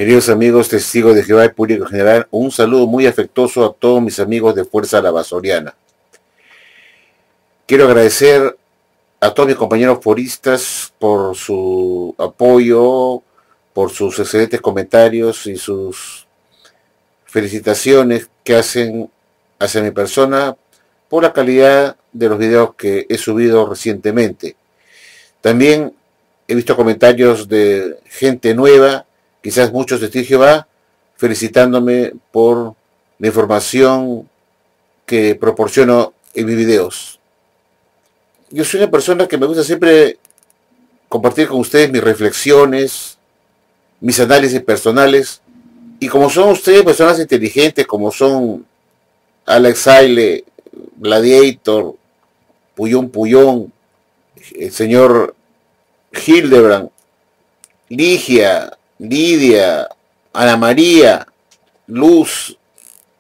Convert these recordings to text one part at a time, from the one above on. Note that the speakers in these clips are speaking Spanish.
Queridos amigos testigos de Jehová y público en general, un saludo muy afectuoso a todos mis amigos de Fuerza Lavasoriana. Quiero agradecer a todos mis compañeros foristas por su apoyo, por sus excelentes comentarios y sus felicitaciones que hacen hacia mi persona por la calidad de los videos que he subido recientemente. También he visto comentarios de gente nueva, quizás muchos de Jehová, felicitándome por la información que proporciono en mis videos. Yo soy una persona que me gusta siempre compartir con ustedes mis reflexiones, mis análisis personales, y como son ustedes personas inteligentes, como son Alex Aile, Gladiator, Puyón, el señor Hildebrand, Ligia, Lidia, Ana María, Luz,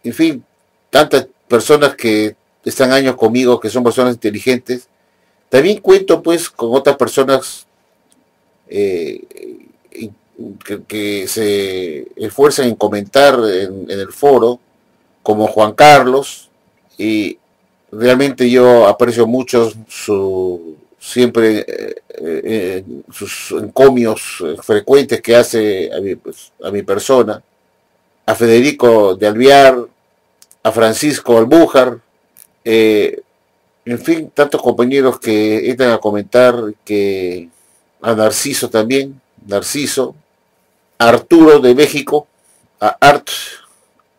en fin, tantas personas que están años conmigo, que son personas inteligentes. También cuento pues con otras personas que se esfuerzan en comentar en el foro, como Juan Carlos, y realmente yo aprecio mucho su sus encomios frecuentes que hace a mi persona, a Federico de Alvear, a Francisco Albújar, en fin, tantos compañeros que entran a comentar, que a Narciso también, Narciso, a Arturo de México, a Art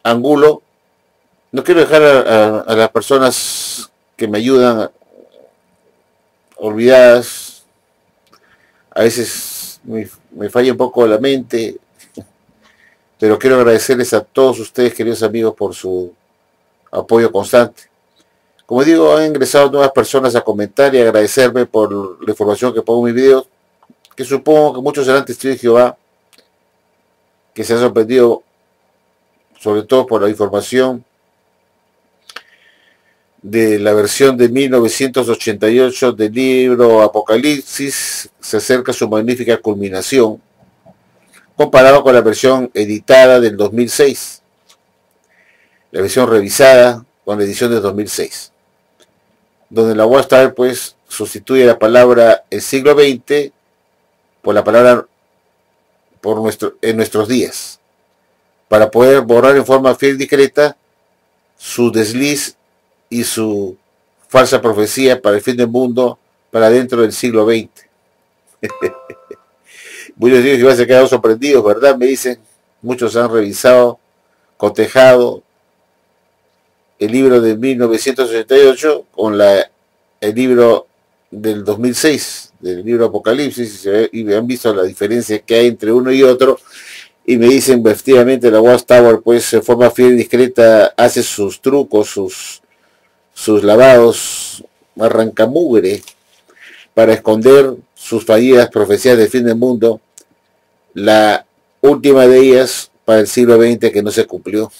Angulo. No quiero dejar a las personas que me ayudan olvidadas. A veces me falla un poco la mente, pero quiero agradecerles a todos ustedes, queridos amigos, por su apoyo constante. Como digo, han ingresado nuevas personas a comentar y agradecerme por la información que pongo en mis videos, que supongo que muchos serán testigos de Jehová, que se han sorprendido sobre todo por la información de la versión de 1988 del libro Apocalipsis. Se acerca a su magnífica culminación, comparado con la versión editada del 2006, la versión revisada con la edición de 2006, donde la Watchtower pues sustituye la palabra el siglo XX por la palabra en nuestros días, para poder borrar en forma fiel y discreta su desliz y su falsa profecía para el fin del mundo para dentro del siglo XX. Muchos de ellos se han quedado sorprendidos, ¿verdad? Me dicen, muchos han revisado, cotejado el libro de 1988 con el libro del 2006, del libro Apocalipsis, y han visto la diferencia que hay entre uno y otro, y me dicen, efectivamente, la Watchtower pues de forma fiel y discreta hace sus trucos, sus lavados arrancamugre para esconder sus fallidas profecías del fin del mundo, la última de ellas para el siglo XX que no se cumplió.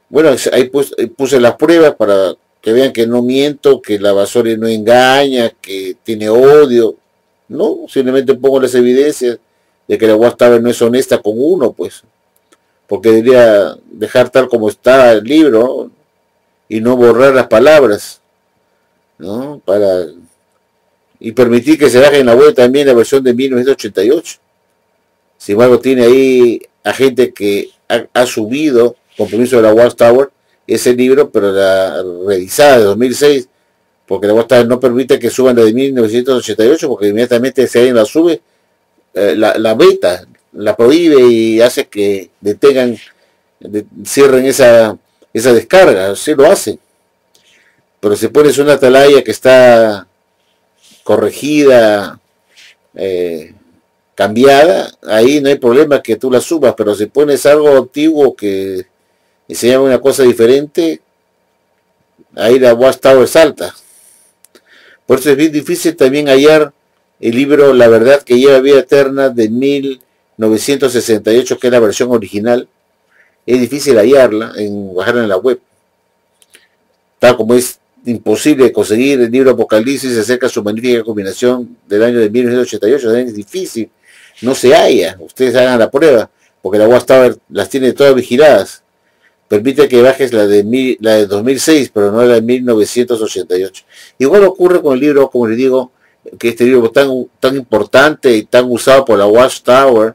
Bueno, ahí puse las pruebas para que vean que no miento, que la Lavasori no engaña, que tiene odio. No, simplemente pongo las evidencias de que la Watchtower no es honesta con uno, pues, porque debería dejar tal como está el libro, ¿no? Y no borrar las palabras, ¿no? Y permitir que se baje en la web también la versión de 1988. Sin embargo, tiene ahí a gente que ha subido, con permiso de la Watchtower, ese libro, pero la revisada de 2006, porque la Watchtower no permite que suban la de 1988, porque inmediatamente si alguien la sube, la veta, la prohíbe y hace que detengan, cierren esa descarga. Sí lo hace, pero si pones una atalaya que está corregida, cambiada, ahí no hay problema que tú la subas, pero si pones algo antiguo que se llama una cosa diferente, ahí la Watchtower salta. Por eso es bien difícil también hallar el libro La Verdad que lleva vida eterna de 1968, que es la versión original. Es difícil hallarla, bajarla en la web, tal como es imposible de conseguir el libro Apocalipsis acerca de su magnífica combinación del año de 1988. Es difícil no se halla. Ustedes hagan la prueba, porque la Watchtower las tiene todas vigiladas. Permite que bajes la de 2006, pero no la de 1988. Igual ocurre con el libro, como les digo, que este libro tan importante y tan usado por la Watchtower,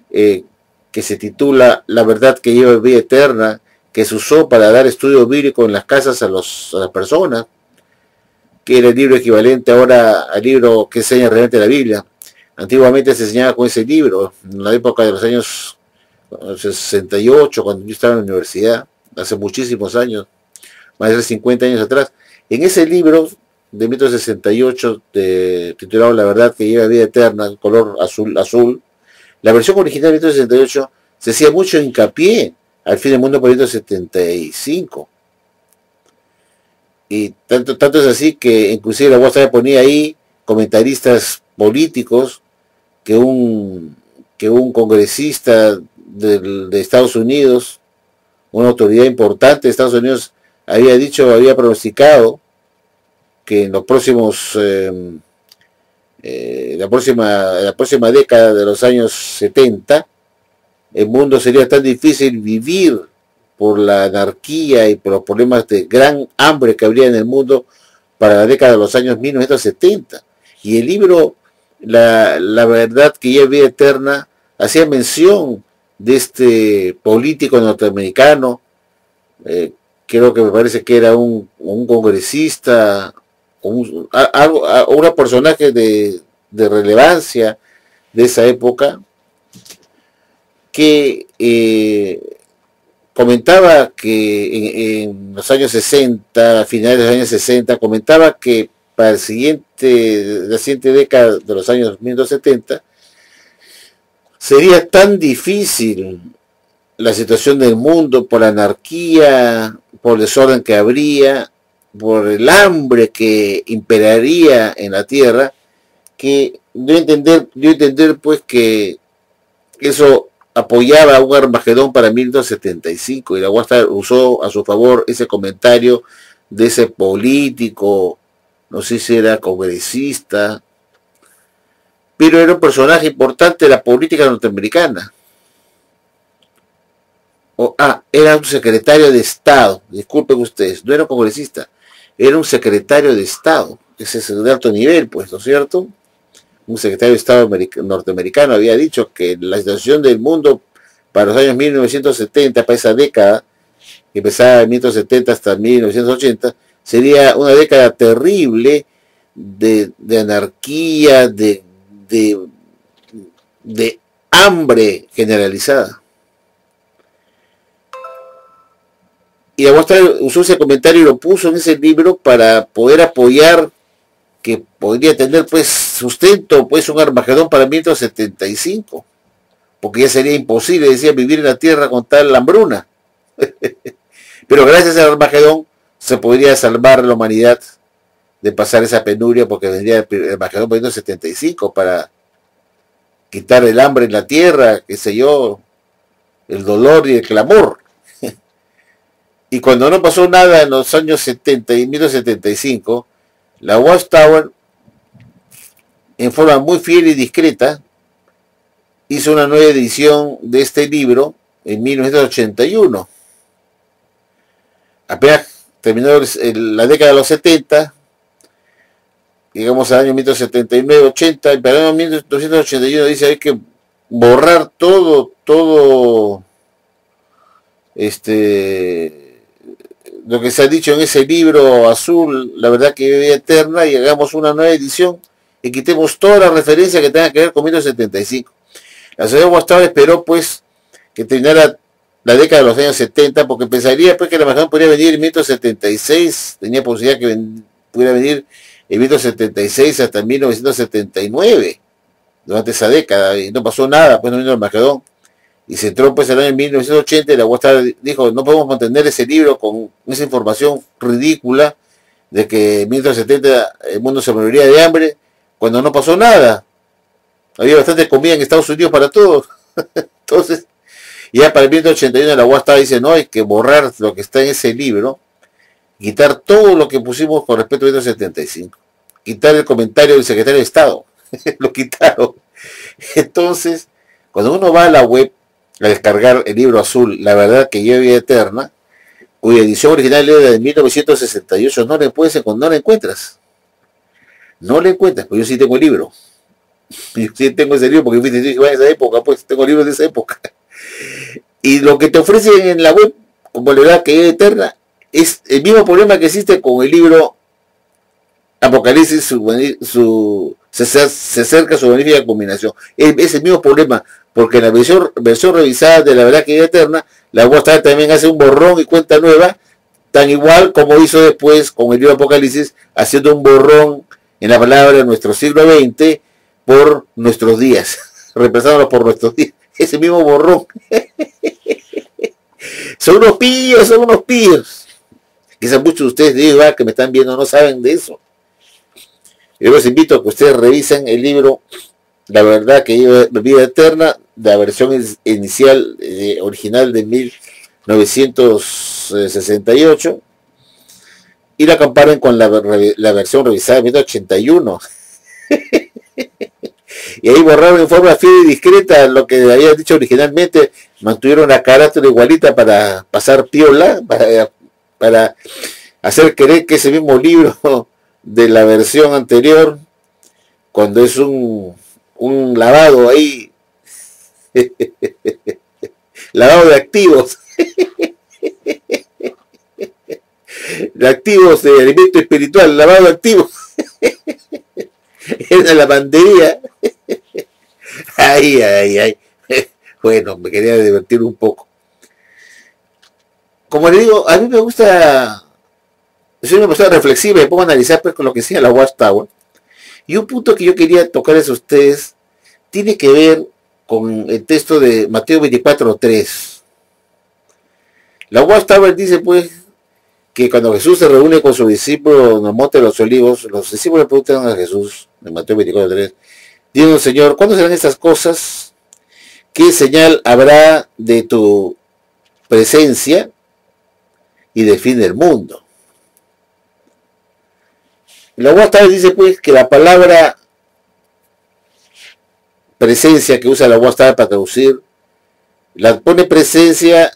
que se titula La verdad que lleva vida eterna, que se usó para dar estudio bíblico en las casas a las personas, que era el libro equivalente ahora al libro que enseña realmente la Biblia. Antiguamente se enseñaba con ese libro, en la época de los años 68, cuando yo estaba en la universidad, hace muchísimos años, más de 50 años atrás. En ese libro de 1968, titulado La verdad que lleva vida eterna, color azul, la versión original de 1968 se hacía mucho hincapié al fin del mundo por 1975. Y tanto es así que inclusive la WhatsApp ponía ahí comentaristas políticos que un congresista de Estados Unidos, una autoridad importante de Estados Unidos, había pronosticado que en los próximos la próxima década de los años 70 el mundo sería tan difícil vivir por la anarquía y por los problemas de gran hambre que habría en el mundo para la década de los años 1970. Y el libro La verdad que lleva vida eterna hacía mención de este político norteamericano, creo que me parece que era un congresista, un personaje de relevancia de esa época, que comentaba que en los años 60, a finales de los años 60, comentaba que para la siguiente década de los años 1970, sería tan difícil la situación del mundo por la anarquía, por el desorden que habría, por el hambre que imperaría en la tierra, que dio a entender pues que eso apoyaba a un Armagedón para 1975, y la UASTA usó a su favor ese comentario de ese político, no sé si era congresista, pero era un personaje importante de la política norteamericana. Era un secretario de Estado, disculpen ustedes, no era un congresista, era un secretario de Estado, ese es de alto nivel, pues, ¿no es cierto? Un secretario de Estado norteamericano había dicho que la situación del mundo para los años 1970, para esa década, que empezaba en 1970 hasta 1980, sería una década terrible de anarquía, de hambre generalizada. Y Aguastar usó ese comentario y lo puso en ese libro para poder apoyar que podría tener pues sustento, pues un Armagedón para 1975, porque ya sería imposible, decía, vivir en la tierra con tal hambruna. Pero gracias al Armagedón se podría salvar la humanidad de pasar esa penuria, porque vendría el Armagedón por 1975 para quitar el hambre en la tierra, qué sé yo, el dolor y el clamor. Y cuando no pasó nada en los años 70 y 1975, la Watchtower, en forma muy fiel y discreta, hizo una nueva edición de este libro en 1981. Apenas terminó la década de los 70, digamos al año 1979, 80, el año 1981 dice hay que borrar todo lo que se ha dicho en ese libro azul, La verdad que vive eterna, y hagamos una nueva edición y quitemos toda la referencia que tenga que ver con 1975. La sociedad Watchtower esperó pues que terminara la década de los años 70, porque pensaría pues que la Armagedón podría venir en 1976, tenía posibilidad que pudiera venir en 1976 hasta 1979, durante esa década, y no pasó nada, pues no vino el Armagedón. Y se entró pues el año 1980 y la Watchtower dijo, no podemos mantener ese libro con esa información ridícula de que en 1970 el mundo se moriría de hambre, cuando no pasó nada. Había bastante comida en Estados Unidos para todos. Entonces, ya para el 1981 la Watchtower dice, no, hay que borrar lo que está en ese libro, quitar todo lo que pusimos con respecto a 1975, quitar el comentario del secretario de Estado, lo quitaron. Entonces, cuando uno va a la web a descargar el libro azul, La verdad que lleva vida eterna, cuya edición original era de 1968, no la encuentras. No la encuentras, pues yo sí tengo el libro. Yo sí tengo ese libro porque fui testigo en esa época, pues tengo libros de esa época. Y lo que te ofrecen en la web, como la verdad que es eterna, es el mismo problema que existe con el libro Apocalipsis, se acerca a su magnífica combinación. Es el mismo problema, porque en la versión revisada de la verdad que es eterna, la web también hace un borrón y cuenta nueva, tan igual como hizo después con el libro Apocalipsis, haciendo un borrón en la palabra de nuestro siglo XX por nuestros días, reemplazándolo por nuestros días. Ese mismo borrón. Son unos pillos, son unos pillos. Quizás muchos de ustedes digan que me están viendo no saben de eso. Yo los invito a que ustedes revisen el libro La verdad que lleva vida eterna, de la versión inicial, original de 1968, y la comparen con la versión revisada de 1981. Y ahí borraron en forma fiel y discreta lo que había dicho originalmente, mantuvieron la carátula igualita para pasar piola, para hacer creer que ese mismo libro de la versión anterior, cuando es un lavado ahí, lavado de activos, de activos de alimento espiritual, lavado de activos, es la lavandería. Ay. Bueno, me quería divertir un poco. Como le digo, a mí me gusta, soy una persona reflexiva y me pongo a analizar pues con lo que decía la Watchtower. Y un punto que yo quería tocarles a ustedes tiene que ver con el texto de Mateo 24:3. La Watchtower dice pues que cuando Jesús se reúne con sus discípulos en el Monte de los Olivos, los discípulos le preguntan a Jesús, en Mateo 24:3, dinos, Señor, ¿cuándo serán estas cosas? ¿Qué señal habrá de tu presencia y del fin del mundo? La Watchtower dice pues que la palabra presencia que usa la Watchtower para traducir, la pone presencia,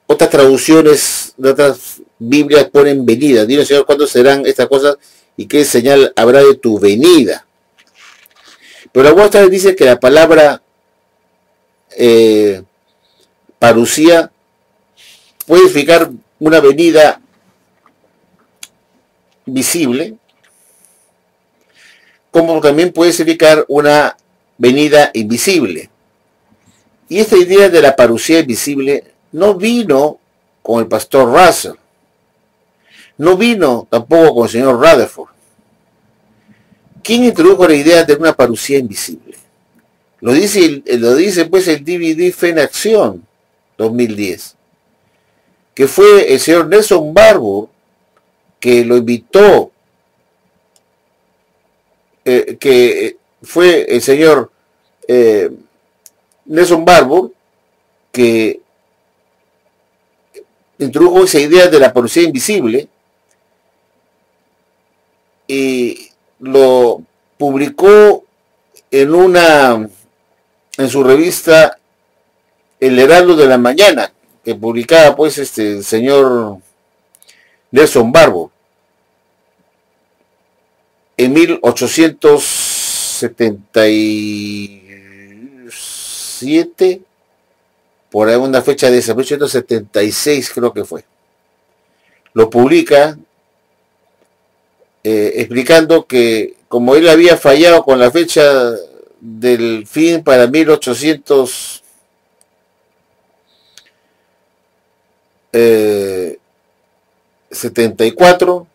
otras traducciones de otras Biblias ponen venida. Dinos, Señor, ¿cuándo serán estas cosas y qué señal habrá de tu venida? Pero la Watchtower dice que la palabra parucía puede significar una venida visible, como también puede significar una venida invisible. Y esta idea de la parucía invisible no vino con el pastor Russell, no vino tampoco con el señor Rutherford. ¿Quién introdujo la idea de una parucía invisible? Lo dice pues el DVD Fe en Acción 2010, que fue el señor Nelson Barbour que lo invitó, que fue el señor Nelson Barbour que introdujo esa idea de la parucía invisible y lo publicó en su revista El Heraldo de la Mañana, que publicaba pues el señor Nelson Barbour en 1877, por alguna fecha de esa, 1876 creo que fue. Lo publica explicando que como él había fallado con la fecha del fin para 1874,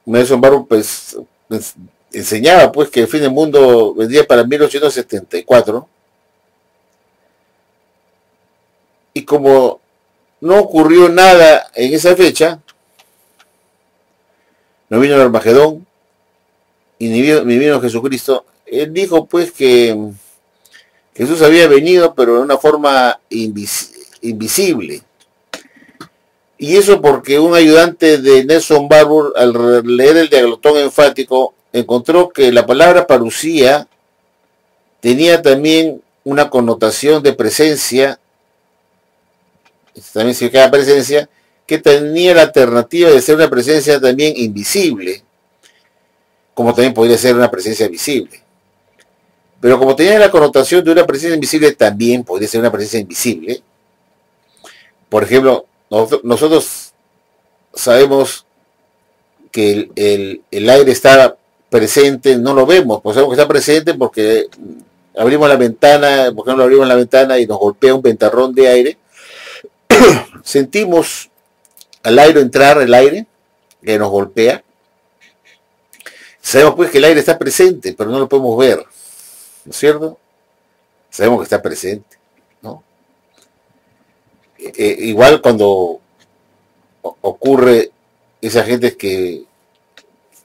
Nelson Barbour pues enseñaba pues que el fin del mundo vendría para 1874, y como no ocurrió nada en esa fecha, no vino el Armagedón y ni vino Jesucristo, él dijo pues que Jesús había venido pero de una forma invisible. Y eso porque un ayudante de Nelson Barbour, al leer el diaglotón enfático, encontró que la palabra parucía tenía también una connotación de presencia, también significaba presencia, que tenía la alternativa de ser una presencia también invisible, como también podría ser una presencia visible. Pero como tenía la connotación de una presencia invisible, también podría ser una presencia invisible. Por ejemplo, nosotros sabemos que el aire está presente, no lo vemos, pues sabemos que está presente porque abrimos la ventana, por ejemplo, abrimos la ventana y nos golpea un ventarrón de aire, sentimos al aire entrar, el aire que nos golpea, sabemos pues que el aire está presente, pero no lo podemos ver, ¿no es cierto? Sabemos que está presente, ¿no? Igual cuando ocurre esa gente que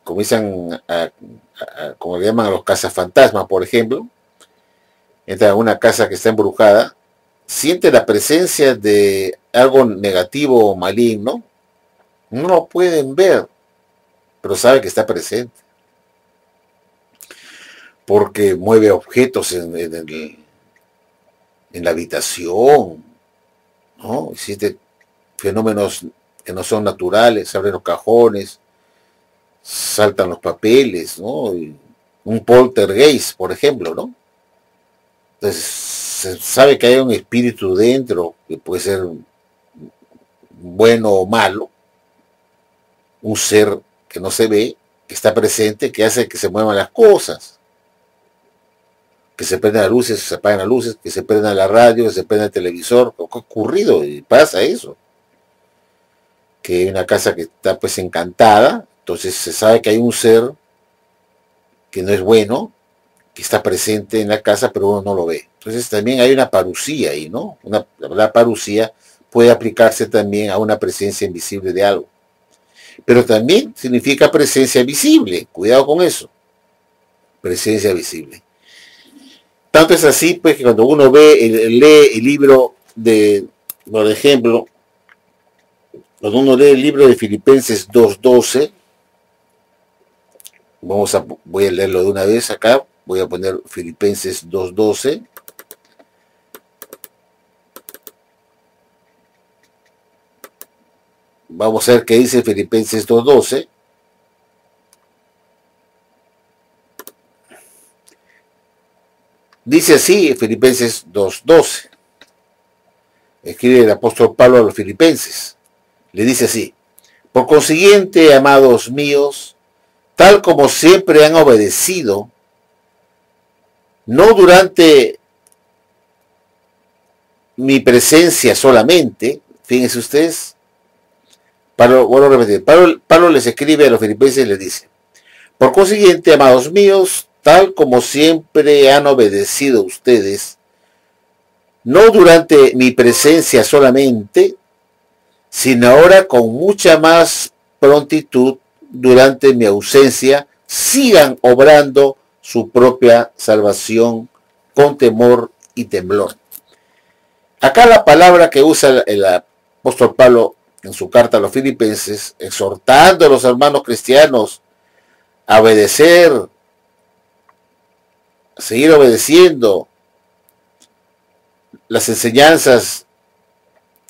comienzan como le llaman a los cazafantasmas, por ejemplo, entra a una casa que está embrujada, siente la presencia de algo negativo o maligno, no lo pueden ver, pero sabe que está presente, porque mueve objetos en la habitación, ¿no? Existen fenómenos que no son naturales, se abren los cajones, saltan los papeles, ¿no? Y un poltergeist, por ejemplo, ¿no? Entonces, se sabe que hay un espíritu dentro, que puede ser bueno o malo, un ser que no se ve, que está presente, que hace que se muevan las cosas, que se prendan las luces, se apagan las luces, que se prenda la radio, que se prenda el televisor, ¿qué ha ocurrido? Y pasa eso, que hay una casa que está pues encantada, entonces se sabe que hay un ser que no es bueno, que está presente en la casa, pero uno no lo ve. Entonces también hay una parucía ahí, ¿no? La parucía puede aplicarse también a una presencia invisible de algo. Pero también significa presencia visible, cuidado con eso, presencia visible. Tanto es así, pues, que cuando uno lee el libro de, por ejemplo, cuando uno lee el libro de Filipenses 2:12, voy a leerlo de una vez acá, voy a poner Filipenses 2:12. Vamos a ver qué dice Filipenses 2:12. Dice así Filipenses 2:12. Escribe el apóstol Pablo a los filipenses. Le dice así: por consiguiente, amados míos, tal como siempre han obedecido, no durante mi presencia solamente, fíjense ustedes, Pablo les escribe a los filipenses y les dice: por consiguiente, amados míos, tal como siempre han obedecido ustedes, no durante mi presencia solamente, sino ahora con mucha más prontitud durante mi ausencia, sigan obrando su propia salvación con temor y temblor. Acá la palabra que usa el apóstol Pablo en su carta a los filipenses, exhortando a los hermanos cristianos a obedecer, a seguir obedeciendo las enseñanzas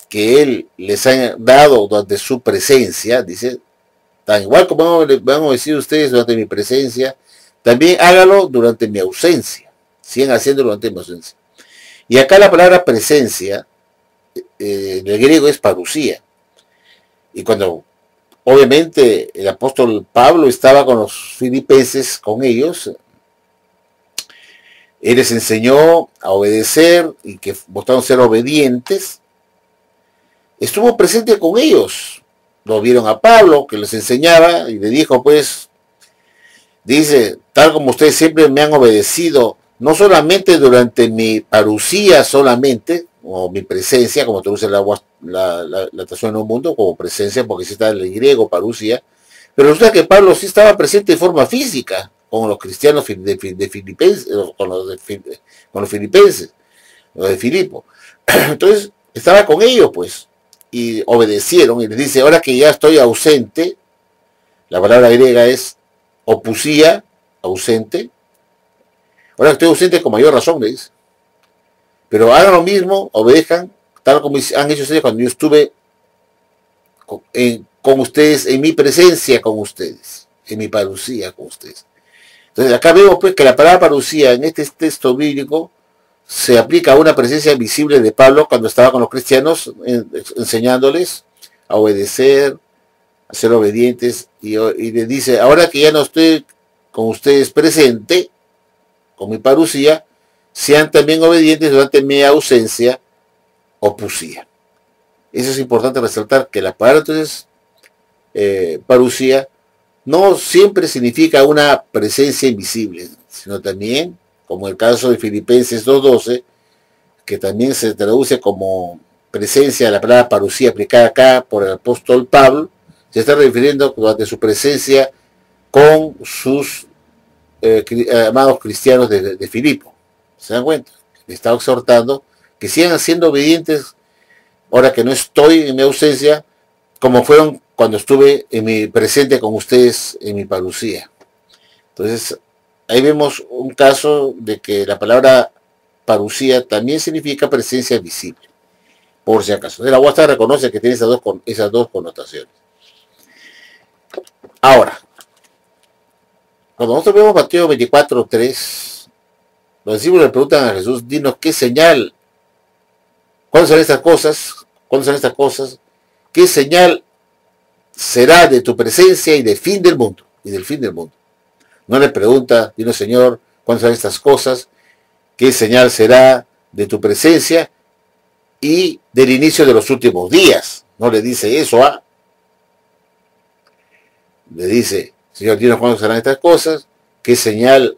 que él les ha dado durante su presencia, dice, tan igual como van a decir ustedes durante mi presencia, también hágalo durante mi ausencia, sigan haciéndolo durante mi ausencia. Y acá la palabra presencia, en el griego es parucía, y cuando obviamente el apóstol Pablo estaba con los filipenses, con ellos, él les enseñó a obedecer y que mostraron ser obedientes, estuvo presente con ellos. Lo vieron a Pablo, que les enseñaba, y le dijo, pues, dice, tal como ustedes siempre me han obedecido, no solamente durante mi parucía solamente, o mi presencia, como traduce la traducción en un mundo, como presencia, porque sí está en el griego, parucía, pero resulta que Pablo sí estaba presente de forma física con los cristianos de Filipenses, con los filipenses, los de Filipo. Entonces, estaba con ellos, pues, y obedecieron, y les dice, ahora que ya estoy ausente, la palabra griega es opusía, ausente, Ahora que estoy ausente, con mayor razón, le dice. Pero hagan lo mismo, obedezcan, tal como han hecho ustedes cuando yo estuve con ustedes, en mi presencia con ustedes, en mi parucía con ustedes. Entonces acá vemos pues que la palabra parucía en este texto bíblico se aplica a una presencia visible de Pablo cuando estaba con los cristianos, enseñándoles a obedecer, a ser obedientes, y les dice, ahora que ya no estoy con ustedes presente, con mi parucía, sean también obedientes durante mi ausencia o pusía. Eso es importante resaltar, que la palabra entonces parucía no siempre significa una presencia invisible, sino también, como el caso de Filipenses 2:12, que también se traduce como presencia, la palabra parucía aplicada acá por el apóstol Pablo, se está refiriendo durante su presencia con sus amados cristianos de Filipo. ¿Se dan cuenta? Le está exhortando que sigan siendo obedientes ahora que no estoy en mi ausencia, como fueron cuando estuve en mi presente con ustedes en mi parucía. Entonces, ahí vemos un caso de que la palabra parucía también significa presencia visible, por si acaso. La UASTA reconoce que tiene esas dos connotaciones. Ahora, cuando nosotros vemos Mateo 24:3, los discípulos le preguntan a Jesús, dinos qué señal, ¿cuándo son estas cosas? ¿Cuándo son estas cosas? ¿Qué señal será de tu presencia y del fin del mundo? Y del fin del mundo. No le pregunta, dinos Señor, ¿cuándo son estas cosas? ¿Qué señal será de tu presencia y del inicio de los últimos días? No le dice eso, le dice, Señor, dinos cuándo serán estas cosas, qué señal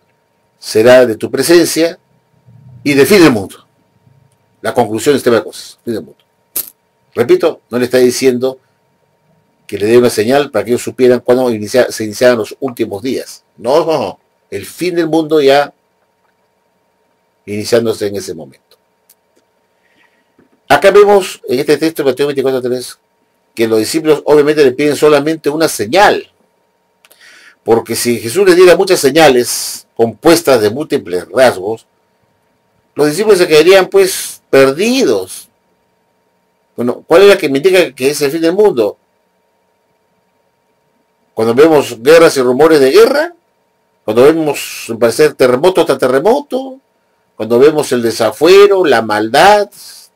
será de tu presencia y del fin del mundo. La conclusión de estas cosas, fin del mundo. Repito, no le está diciendo que le dé una señal para que ellos supieran cuándo se iniciaran los últimos días. No, el fin del mundo ya iniciándose en ese momento. Acá vemos en este texto de Mateo 24:3 que los discípulos obviamente le piden solamente una señal, porque si Jesús les diera muchas señales compuestas de múltiples rasgos, los discípulos se quedarían pues perdidos. Bueno, ¿cuál es la que me indica que es el fin del mundo? Cuando vemos guerras y rumores de guerra, cuando vemos parecer terremoto tras terremoto, cuando vemos el desafuero, la maldad,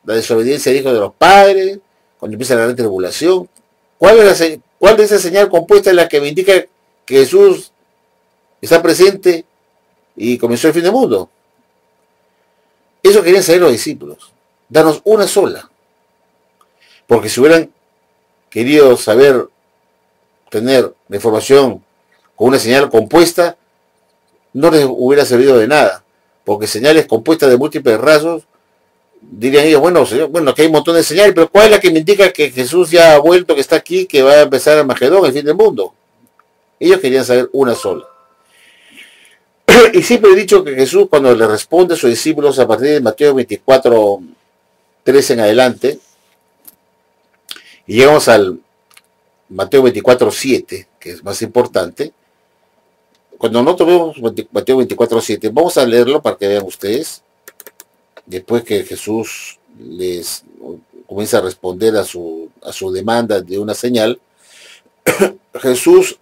la desobediencia de hijos de los padres, cuando empieza la gran tribulación, ¿cuál de esa señal compuesta es la que me indica que Jesús está presente y comenzó el fin del mundo? Eso querían saber los discípulos. Danos una sola. Porque si hubieran querido tener la información con una señal compuesta, no les hubiera servido de nada. Porque señales compuestas de múltiples rasgos, dirían ellos, bueno, señor, aquí hay un montón de señales, pero ¿cuál es la que me indica que Jesús ya ha vuelto, que está aquí, que va a empezar el Armagedón, el fin del mundo? Ellos querían saber una sola. Y siempre he dicho que Jesús, cuando le responde a sus discípulos a partir de Mateo 24:3 en adelante, y llegamos al Mateo 24:7, que es más importante, cuando nosotros vemos Mateo 24:7, vamos a leerlo para que vean ustedes, después que Jesús les comienza a responder a su demanda de una señal, Jesús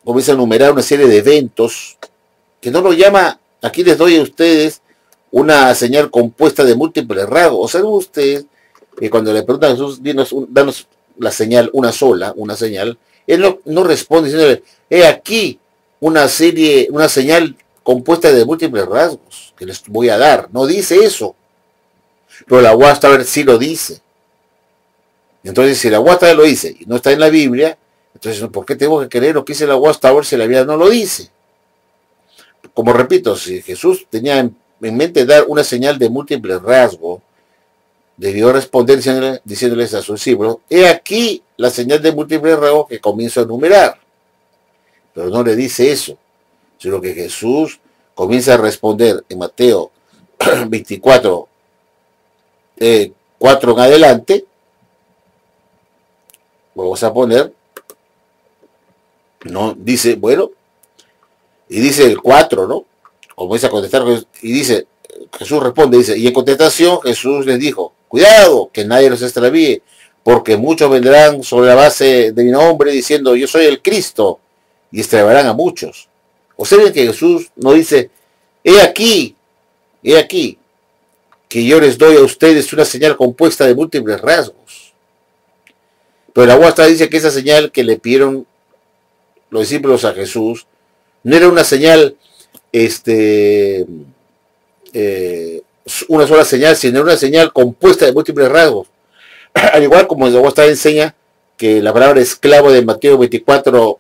comienza a enumerar una serie de eventos que no lo llama, aquí les doy a ustedes una señal compuesta de múltiples rasgos. O sea, ustedes, que cuando le preguntan a Jesús, danos la señal, una señal, él no responde diciéndole, he aquí una señal compuesta de múltiples rasgos que les voy a dar. No dice eso. Pero la Watchtower sí lo dice. Entonces, si la Watchtower lo dice y no está en la Biblia, entonces, ¿por qué tengo que creer lo que dice la Watchtower si la Biblia no lo dice? Como repito, si Jesús tenía en mente dar una señal de múltiples rasgos, debió responder diciéndoles a sus discípulos, he aquí la señal de múltiples rasgos que comienzo a enumerar. Pero no le dice eso, sino que Jesús comienza a responder en Mateo 24, 4 en adelante. Vamos a poner, no, dice, bueno, y dice el 4, ¿no? comienza a contestar y dice, Jesús responde, dice, y en contestación Jesús les dijo, cuidado, que nadie los extravíe, porque muchos vendrán sobre la base de mi nombre diciendo, yo soy el Cristo, y extraviarán a muchos. Observen que Jesús no dice, he aquí, que yo les doy a ustedes una señal compuesta de múltiples rasgos. Pero la Guasta dice que esa señal que le pidieron los discípulos a Jesús no era una señal, una sola señal, sino una señal compuesta de múltiples rasgos. Al igual como la Guasta enseña que la palabra esclavo de Mateo 24,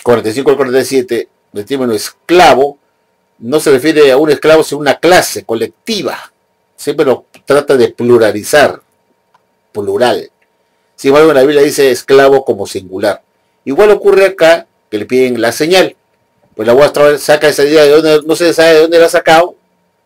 45 al 47, el término esclavo, no se refiere a un esclavo, sino a una clase colectiva. Siempre lo trata de pluralizar, plural. Sin embargo, en la Biblia dice esclavo como singular. Igual ocurre acá, que le piden la señal. Pues la Guastra saca esa idea de dónde, no se sabe de dónde la ha sacado,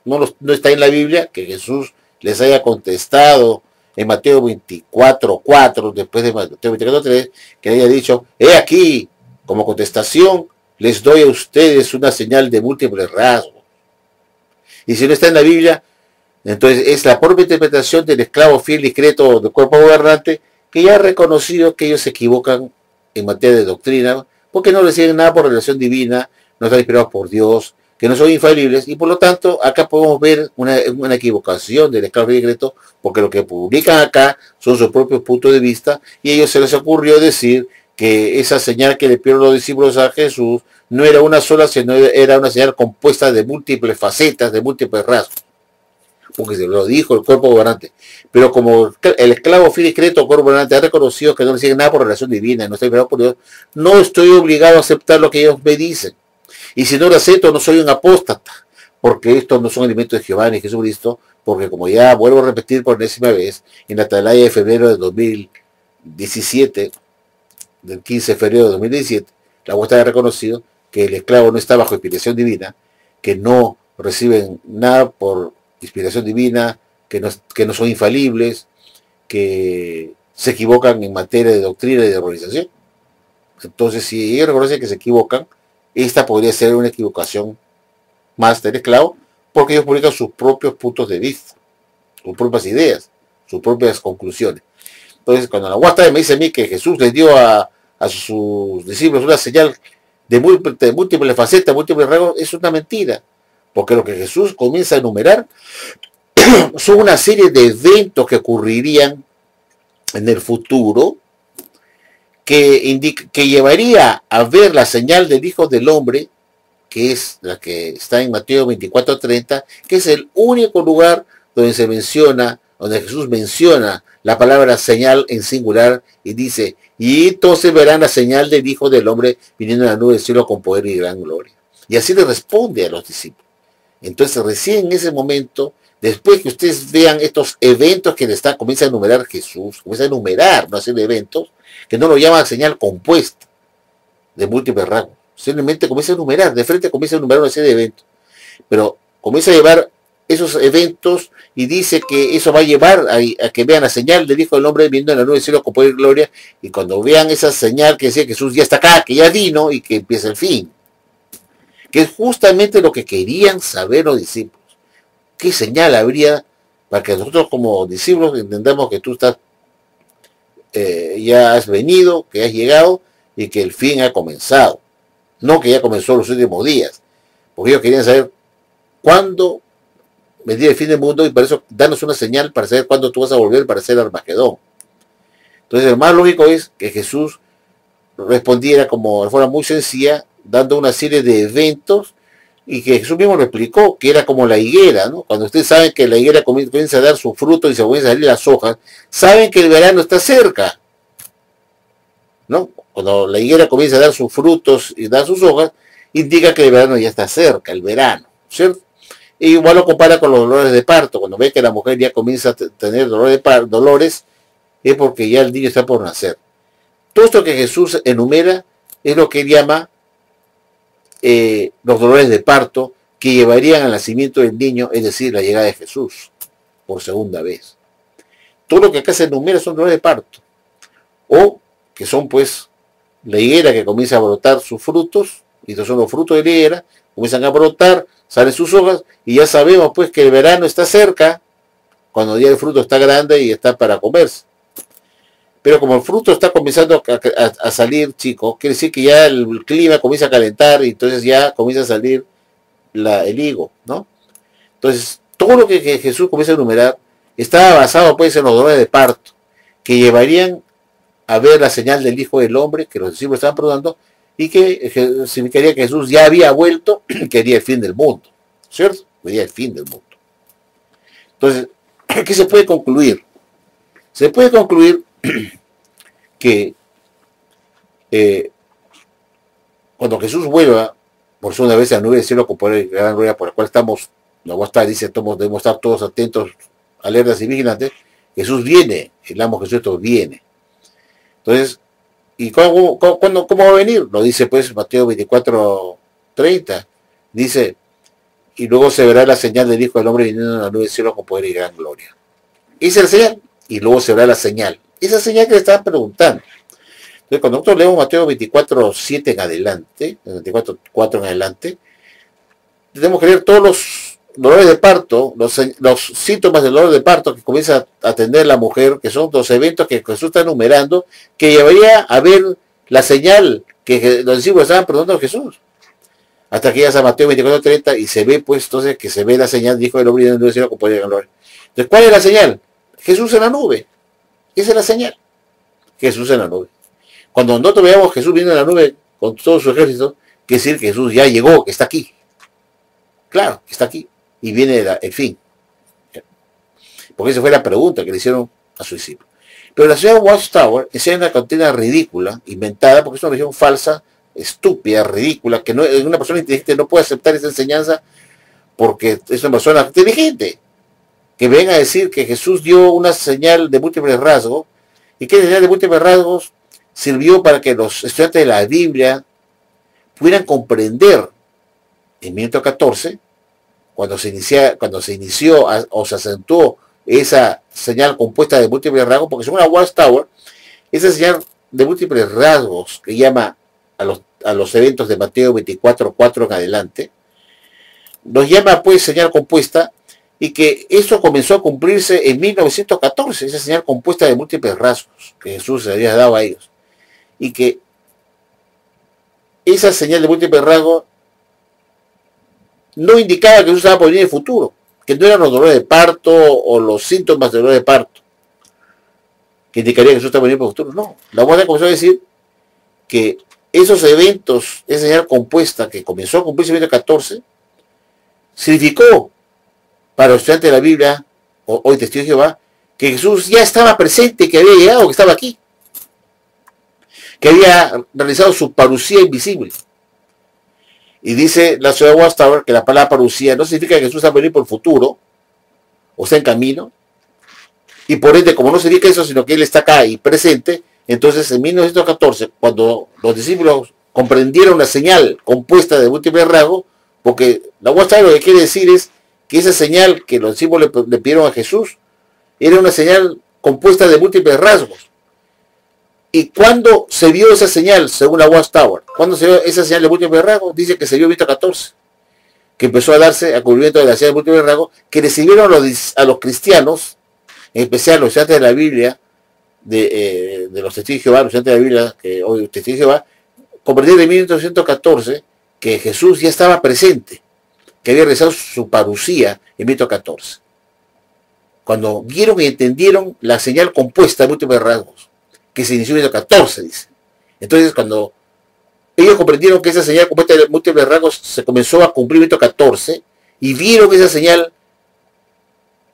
no está en la Biblia, que Jesús les haya contestado en Mateo 24:4, después de Mateo 24:3, que le haya dicho, he aquí, como contestación, les doy a ustedes una señal de múltiples rasgos. Y si no está en la Biblia, entonces es la propia interpretación del esclavo fiel y discreto del cuerpo gobernante, que ya ha reconocido que ellos se equivocan en materia de doctrina, porque no reciben nada por revelación divina, no están inspirados por Dios, que no son infalibles, y por lo tanto acá podemos ver una equivocación del esclavo fiel y discreto, porque lo que publican acá son sus propios puntos de vista, y a ellos se les ocurrió decir que esa señal que le pidieron los discípulos a Jesús no era una sola, sino era una señal compuesta de múltiples facetas, de múltiples rasgos. Porque se lo dijo el cuerpo gobernante. Pero como el esclavo fiel y discreto cuerpo gobernante ha reconocido que no le sigue nada por relación divina, no está inspirado por Dios, no estoy obligado a aceptar lo que ellos me dicen. Y si no lo acepto, no soy un apóstata, porque estos no son alimentos de Jehová ni Jesucristo, porque como ya vuelvo a repetir por enésima vez, en la atalaya de febrero de 2017, del 15 de febrero de 2017, la Guasta ha reconocido que el esclavo no está bajo inspiración divina, que no reciben nada por inspiración divina, que no son infalibles, que se equivocan en materia de doctrina y de organización. Entonces, si ellos reconocen que se equivocan, esta podría ser una equivocación más del esclavo, porque ellos publican sus propios puntos de vista, sus propias ideas, sus propias conclusiones. Entonces, cuando la Guasta me dice a mí que Jesús les dio a sus discípulos una señal de múltiples facetas, múltiples rasgos, es una mentira. Porque lo que Jesús comienza a enumerar son una serie de eventos que ocurrirían en el futuro que llevaría a ver la señal del Hijo del Hombre, que es la que está en Mateo 24:30, que es el único lugar donde se menciona, donde Jesús menciona la palabra señal en singular y dice, y entonces verán la señal del Hijo del Hombre viniendo en la nube del cielo con poder y gran gloria. Y así le responde a los discípulos. Entonces recién en ese momento, después que ustedes vean estos eventos que comienza a enumerar Jesús, comienza a enumerar, no hacer eventos, que no lo llama señal compuesta de múltiples rasgos, simplemente comienza a enumerar, de frente comienza a enumerar una serie de eventos, pero comienza a llevar esos eventos y dice que eso va a llevar a que vean la señal del Hijo del Hombre viendo en la nube del cielo con poder y gloria, y cuando vean esa señal que decía que Jesús ya está acá, que ya vino y que empieza el fin, que es justamente lo que querían saber los discípulos. ¿Qué señal habría para que nosotros como discípulos entendamos que tú estás, ya has venido, que has llegado y que el fin ha comenzado? No que ya comenzó los últimos días, porque ellos querían saber cuándo vendría el fin del mundo y por eso danos una señal para saber cuándo tú vas a volver para hacer Armagedón. Entonces, lo más lógico es que Jesús respondiera como de forma muy sencilla, dando una serie de eventos, y que Jesús mismo lo explicó, que era como la higuera, ¿no? Cuando ustedes saben que la higuera comienza a dar su fruto y se comienzan a salir las hojas, saben que el verano está cerca, ¿no? Cuando la higuera comienza a dar sus frutos y dar sus hojas, indica que el verano ya está cerca, el verano, ¿cierto? Y igual lo compara con los dolores de parto. Cuando ve que la mujer ya comienza a tener dolores, es porque ya el niño está por nacer. Todo esto que Jesús enumera es lo que él llama los dolores de parto que llevarían al nacimiento del niño, es decir, la llegada de Jesús por segunda vez. Todo lo que acá se enumera son dolores de parto, o que son pues la higuera que comienza a brotar sus frutos, y estos son los frutos de la higuera, comienzan a brotar, salen sus hojas, y ya sabemos pues que el verano está cerca, cuando ya el fruto está grande y está para comerse. Pero como el fruto está comenzando a salir, chicos, quiere decir que ya el clima comienza a calentar y entonces ya comienza a salir el higo, ¿no? Entonces, todo lo que Jesús comienza a enumerar estaba basado pues en los dolores de parto, que llevarían a ver la señal del Hijo del Hombre, que los discípulos estaban preguntando, y que significaría que Jesús ya había vuelto, y quería el fin del mundo, ¿cierto? Quería el fin del mundo. Entonces, ¿qué se puede concluir? Se puede concluir que cuando Jesús vuelva por segunda vez a la nube del cielo con poder y gran gloria, por la cual estamos, la voy a estar, dice, debemos estar todos atentos, alertas y vigilantes. Jesús viene, el amo Jesucristo viene. Entonces, ¿y cómo va a venir? Lo dice pues Mateo 24:30. Dice, y luego se verá la señal del Hijo del Hombre viniendo en la nube del cielo con poder y gran gloria. Esa es la señal, y luego se verá la señal. Esa señal que le estaban preguntando. Entonces, cuando nosotros leemos Mateo 24:7 en adelante, 24:4 en adelante, tenemos que leer todos los dolores de parto, los síntomas del dolor de parto que comienza a tener la mujer, que son los eventos que Jesús está enumerando, que llevaría a ver la señal que los discípulos estaban preguntando a Jesús. Hasta que llega a Mateo 24:30 y se ve pues entonces que se ve la señal, dijo el hombre en el cielo con poder y gloria. Entonces, ¿cuál es la señal? Jesús en la nube. Esa es la señal. Jesús en la nube. Cuando nosotros veamos Jesús viendo en la nube con todo su ejército, quiere decir que Jesús ya llegó, que está aquí. Claro, está aquí. Y viene el fin. Porque esa fue la pregunta que le hicieron a su discípulo. Pero la ciudad de Watchtower enseña una doctrina ridícula, inventada, porque es una religión falsa, estúpida, ridícula, que una persona inteligente no puede aceptar esa enseñanza porque es una persona inteligente. Que venga a decir que Jesús dio una señal de múltiples rasgos, y que esa señal de múltiples rasgos sirvió para que los estudiantes de la Biblia pudieran comprender en 1914, cuando se inició o se acentuó esa señal compuesta de múltiples rasgos, porque según la Watchtower, esa señal de múltiples rasgos que llama a los eventos de Mateo 24:4 en adelante, nos llama pues señal compuesta, y que eso comenzó a cumplirse en 1914, esa señal compuesta de múltiples rasgos que Jesús se había dado a ellos. Y que esa señal de múltiples rasgos no indicaba que Jesús estaba por venir en el futuro, que no eran los dolores de parto o los síntomas de dolor de parto que indicaría que Jesús estaba por venir en el futuro. No, la Guardia comenzó a decir que esos eventos, esa señal compuesta que comenzó a cumplirse en 1914, significó para los estudiantes de la Biblia, hoy testigos de Jehová, que Jesús ya estaba presente, que había llegado, que estaba aquí, que había realizado su parucía invisible. Y dice la ciudad de Watchtower que la palabra parucía no significa que Jesús va a venir por el futuro, o está en camino, y por ende, como no significa eso, sino que Él está acá y presente, entonces en 1914, cuando los discípulos comprendieron la señal compuesta de múltiples rasgos, porque la Watchtower lo que quiere decir es que esa señal que los discípulos le pidieron a Jesús era una señal compuesta de múltiples rasgos. Y cuando se vio esa señal, según la Watchtower, cuando se vio esa señal de múltiples rasgos, dice que se vio en 1914, que empezó a darse a cumplimiento de la señal de múltiples rasgos, que recibieron a los cristianos, en especial los estudiantes de la Biblia, de los testigos de Jehová, los estudiantes de la Biblia, que hoy testigos de Jehová, comprendieron en 1914 que Jesús ya estaba presente, que había realizado su parucía en 1914. Cuando vieron y entendieron la señal compuesta de múltiples rasgos, que se inició en 1914, dice. Entonces, cuando ellos comprendieron que esa señal compuesta de múltiples rasgos se comenzó a cumplir en 1914, y vieron esa señal,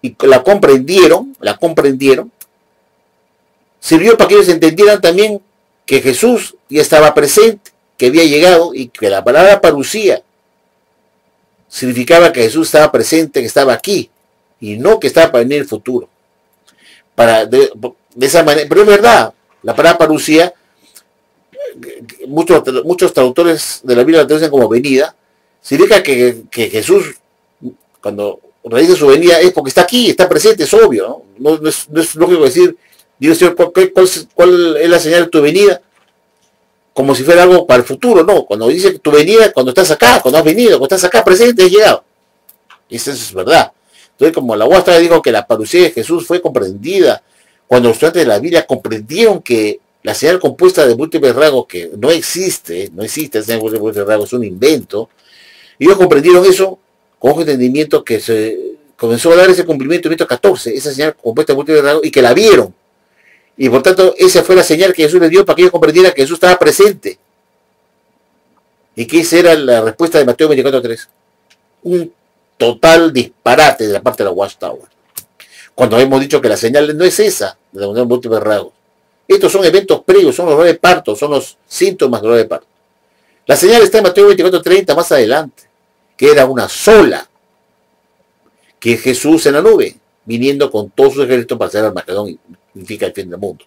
y la comprendieron, sirvió para que ellos entendieran también que Jesús ya estaba presente, que había llegado, y que la palabra parucía significaba que Jesús estaba presente, que estaba aquí, y no que estaba para venir el futuro. De esa manera, pero es verdad, la palabra parucía, muchos traductores de la Biblia la traducen como venida, significa que Jesús, cuando realiza su venida, es porque está aquí, está presente, es obvio, ¿no? No es lógico decir, Dios, Señor, ¿cuál es la señal de tu venida? como si fuera algo para el futuro, no. Cuando dice que tu venida, cuando estás acá, cuando has venido, cuando estás acá presente, has llegado. Y eso es verdad. Entonces, como la UASTA dijo que la parucía de Jesús fue comprendida, cuando los estudiantes de la Biblia comprendieron que la señal compuesta de múltiples rasgos, que no existe, no existe esa señal de múltiples rasgos, es un invento, y ellos comprendieron eso con un entendimiento que se comenzó a dar ese cumplimiento en 1914, esa señal compuesta de múltiples rasgos, y que la vieron. Y por tanto, esa fue la señal que Jesús les dio para que ellos comprendieran que Jesús estaba presente. Y que esa era la respuesta de Mateo 24:3. Un total disparate de la parte de la Watchtower. Cuando hemos dicho que la señal no es esa, de la unión múltiples rasgos. Estos son eventos previos, son los dolores de parto, son los síntomas de dolores de parto. La señal está en Mateo 24:30 más adelante, que era una sola, que es Jesús en la nube, viniendo con todos sus ejércitos para hacer Armagedón, y significa el fin del mundo.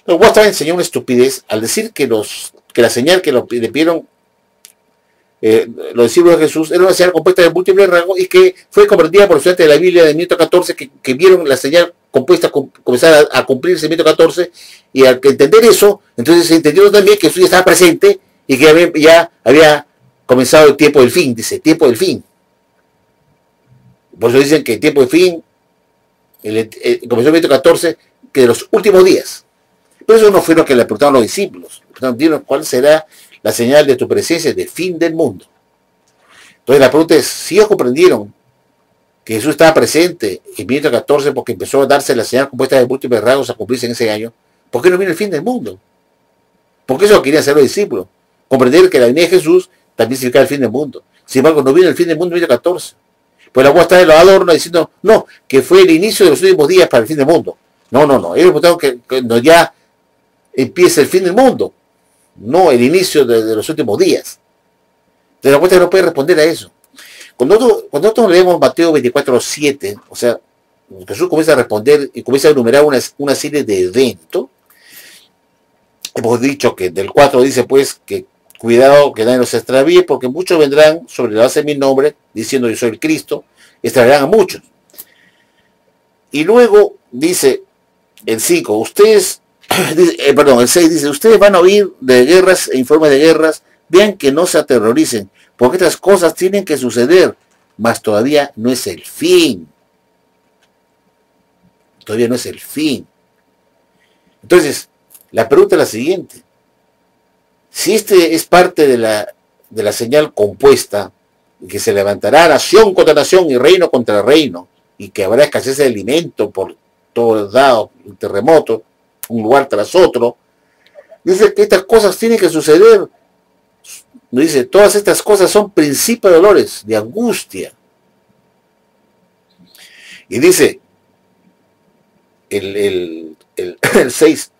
Los Watchtower enseñó una estupidez al decir que la señal que le pidieron los discípulos de Jesús era una señal compuesta de múltiples rasgos y que fue comprendida por los estudiantes de la Biblia de 1914 que vieron la señal compuesta comenzar a cumplirse en 1914, y al entender eso, entonces se entendió también que Jesús ya estaba presente y que ya había comenzado el tiempo del fin, dice, tiempo del fin. Por eso dicen que el tiempo del fin comenzó en 1914, que de los últimos días. Pero eso no fue lo que le preguntaron los discípulos. Le preguntaron cuál será la señal de tu presencia de fin del mundo. Entonces la pregunta es, si ellos comprendieron que Jesús estaba presente en 1914 porque empezó a darse la señal compuesta de múltiples rasgos a cumplirse en ese año, ¿por qué no vino el fin del mundo? Porque eso lo querían hacer los discípulos. Comprender que la venida de Jesús también significa el fin del mundo. Sin embargo, no vino el fin del mundo en 1914. Pues la UASTA de los adornos diciendo, no, que fue el inicio de los últimos días para el fin del mundo. No. Ellos preguntaron que no ya empieza el fin del mundo, no el inicio de los últimos días. Entonces la UASTA no puede responder a eso. Cuando nosotros leemos Mateo 24:7, o sea, Jesús comienza a responder y comienza a enumerar una serie de eventos. Hemos dicho que del 4 dice pues que cuidado que nadie nos extravíe, porque muchos vendrán sobre la base de mi nombre, diciendo yo soy el Cristo, extraerán a muchos. Y luego dice el 5, el 6 dice, ustedes van a oír de guerras e informes de guerras, vean que no se aterroricen, porque estas cosas tienen que suceder, mas todavía no es el fin. Todavía no es el fin. Entonces, la pregunta es la siguiente. Si este es parte de la señal compuesta, que se levantará nación contra nación y reino contra reino, y que habrá escasez de alimento por todos lados, un terremoto, un lugar tras otro, dice que estas cosas tienen que suceder. Dice, todas estas cosas son principios de dolores, de angustia. Y dice, el 6,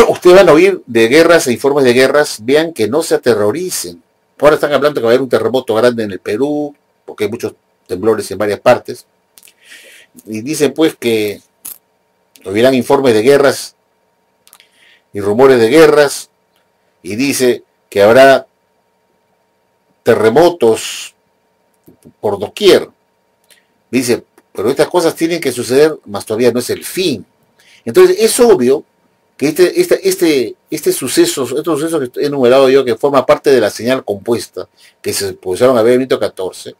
ustedes van a oír de guerras e informes de guerras, vean que no se aterroricen. Ahora están hablando que va a haber un terremoto grande en el Perú, porque hay muchos temblores en varias partes. Y dicen pues que hubieran informes de guerras y rumores de guerras, y dice que habrá terremotos por doquier. Dice, pero estas cosas tienen que suceder, mas todavía no es el fin. Entonces es obvio que estos sucesos que he enumerado yo, que forma parte de la señal compuesta, que se pusieron a ver en 1914,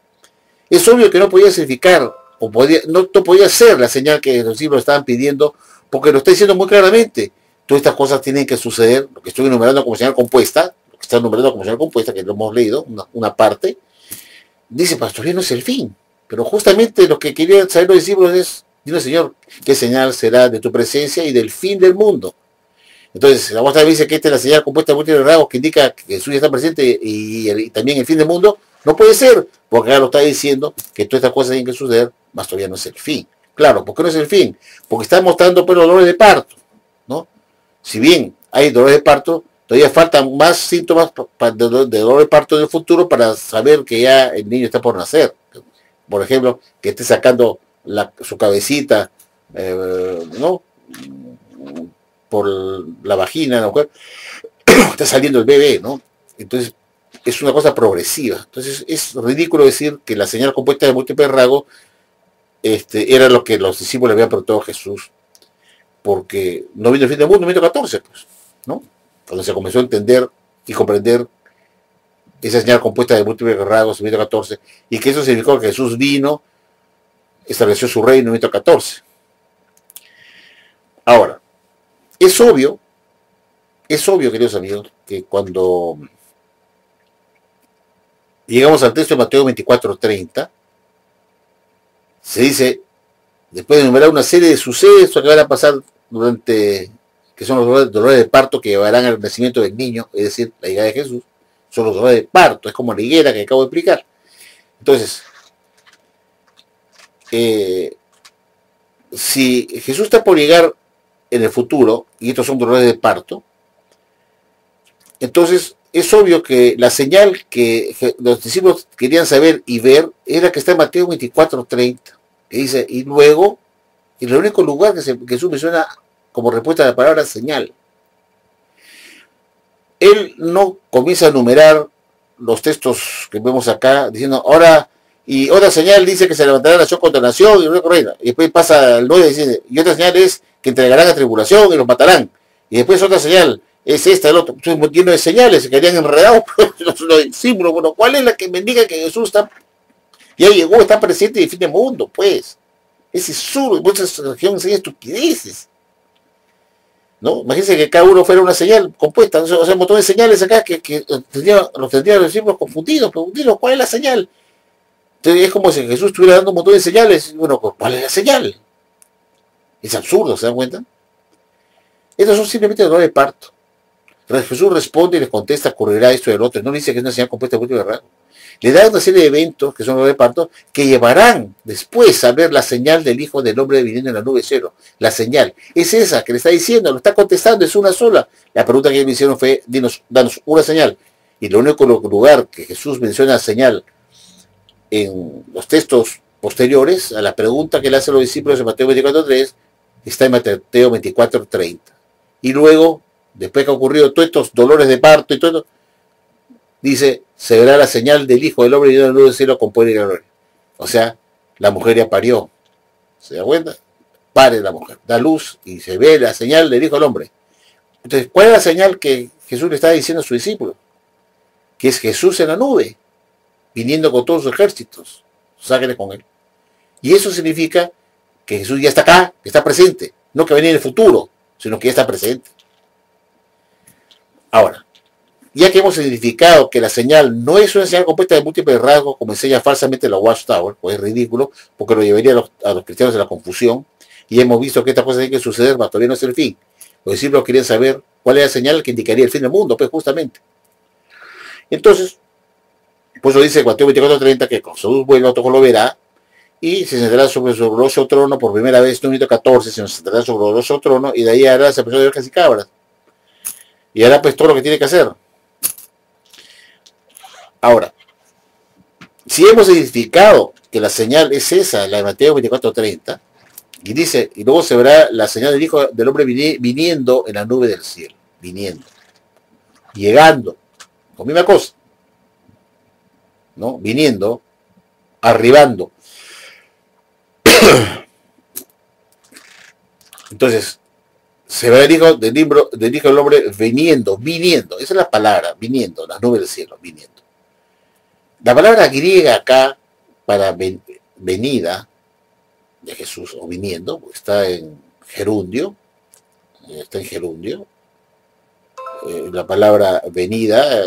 es obvio que no podía significar, no podía ser la señal que los discípulos estaban pidiendo, porque lo está diciendo muy claramente. Todas estas cosas tienen que suceder, lo que estoy enumerando como señal compuesta, lo que está enumerando como señal compuesta, que lo hemos leído, una parte, dice, pastor, no es el fin. Pero justamente lo que querían saber los discípulos es, dime Señor, ¿qué señal será de tu presencia y del fin del mundo? Entonces, la muestra dice que esta es la señal compuesta de múltiples rasgos que indica que Jesús ya está presente y también el fin del mundo. No puede ser, porque acá lo está diciendo que todas estas cosas tienen que suceder, mas todavía no es el fin. Claro, ¿por qué no es el fin? Porque está mostrando pues, los dolores de parto, ¿no? Si bien hay dolores de parto, todavía faltan más síntomas de dolor de parto en el futuro para saber que ya el niño está por nacer. Por ejemplo, que esté sacando su cabecita, ¿no? Por la vagina, ¿no? Está saliendo el bebé, ¿no? Entonces, es una cosa progresiva. Entonces, es ridículo decir que la señal compuesta de múltiples rasgos era lo que los discípulos habían preguntado a Jesús, porque no vino el fin del mundo en 1914, pues. ¿no? Cuando se comenzó a entender y comprender esa señal compuesta de múltiples rasgos en el 14, y que eso significó que Jesús vino, estableció su reino en el 14. Ahora, es obvio, queridos amigos, que cuando llegamos al texto de Mateo 24:30, se dice, después de enumerar una serie de sucesos que van a pasar durante, que son los dolores de parto que llevarán al nacimiento del niño, es decir, la llegada de Jesús, son los dolores de parto, es como la higuera que acabo de explicar. Entonces, si Jesús está por llegar en el futuro, y estos son dolores de parto, entonces es obvio que la señal que los discípulos querían saber y ver es la que está en Mateo 24:30, que dice, y luego, en el único lugar que Jesús menciona como respuesta a la palabra señal. Él no comienza a enumerar los textos que vemos acá, diciendo, ahora, y otra señal dice que se levantará nación contra nación y una reina. Y después pasa al 9 y dice, y otra señal es que entregarán a tribulación y los matarán. Y después otra señal es esta, el otro. Entonces, lleno de señales, se quedarían enredados los símbolos. Bueno, ¿cuál es la que me indica que Jesús ya llegó, está presente y fin del mundo? Pues, ese sur, esa región enseña estupideces. ¿No? Imagínense que cada uno fuera una señal compuesta, o sea, un montón de señales acá que los tendrían los discípulos confundidos, preguntarlos, ¿cuál es la señal? Entonces es como si Jesús estuviera dando un montón de señales, bueno, ¿cuál es la señal? Es absurdo, ¿se dan cuenta? Estos son simplemente dolores de parto. Jesús responde y les contesta, ocurrirá esto y el otro, no dice que es una señal compuesta de múltiples rasgos. Le da una serie de eventos, que son los de parto, que llevarán después a ver la señal del Hijo del Hombre viniendo en la nube cero. La señal es esa que le está diciendo, lo está contestando, es una sola. La pregunta que ellos me hicieron fue, danos una señal. Y lo único lugar que Jesús menciona señal en los textos posteriores a la pregunta que le hacen los discípulos en Mateo 24:3, está en Mateo 24:30. Y luego, después que ha ocurrido todos estos dolores de parto y todo esto, dice, se verá la señal del Hijo del Hombre y del cielo con poder y gloria. O sea, la mujer ya parió. ¿Se da cuenta? Pare la mujer, da luz y se ve la señal del Hijo del Hombre. Entonces, ¿cuál es la señal que Jesús le está diciendo a sus discípulos? Que es Jesús en la nube, viniendo con todos sus ejércitos. Sáquenle con él. Y eso significa que Jesús ya está acá, que está presente. No que va a venir en el futuro, sino que ya está presente. Ahora, ya que hemos identificado que la señal no es una señal compuesta de múltiples rasgos, como enseña falsamente la Watchtower, pues es ridículo, porque lo llevaría a los cristianos a la confusión, y hemos visto que esta cosa tiene que suceder, pero todavía no es el fin. Los discípulos querían saber cuál es la señal que indicaría el fin del mundo, pues justamente. Entonces, pues lo dice Mateo 24:30, que con Jesús vuelva, todo lo verá, y se sentará sobre su glorioso trono por primera vez, en 14, se sentará sobre su glorioso trono, y de ahí hará esa persona de ovejas y cabras. Y hará pues todo lo que tiene que hacer. Ahora, si hemos identificado que la señal es esa, la de Mateo 24:30, y dice, y luego se verá la señal del Hijo del Hombre viniendo en la nube del cielo, viniendo, llegando, con misma cosa, ¿no? Viniendo, arribando. Entonces, se verá el Hijo del Hombre viniendo, esa es la palabra, viniendo, las nubes del cielo, viniendo. La palabra griega acá para venida de Jesús o viniendo está en gerundio, la palabra venida,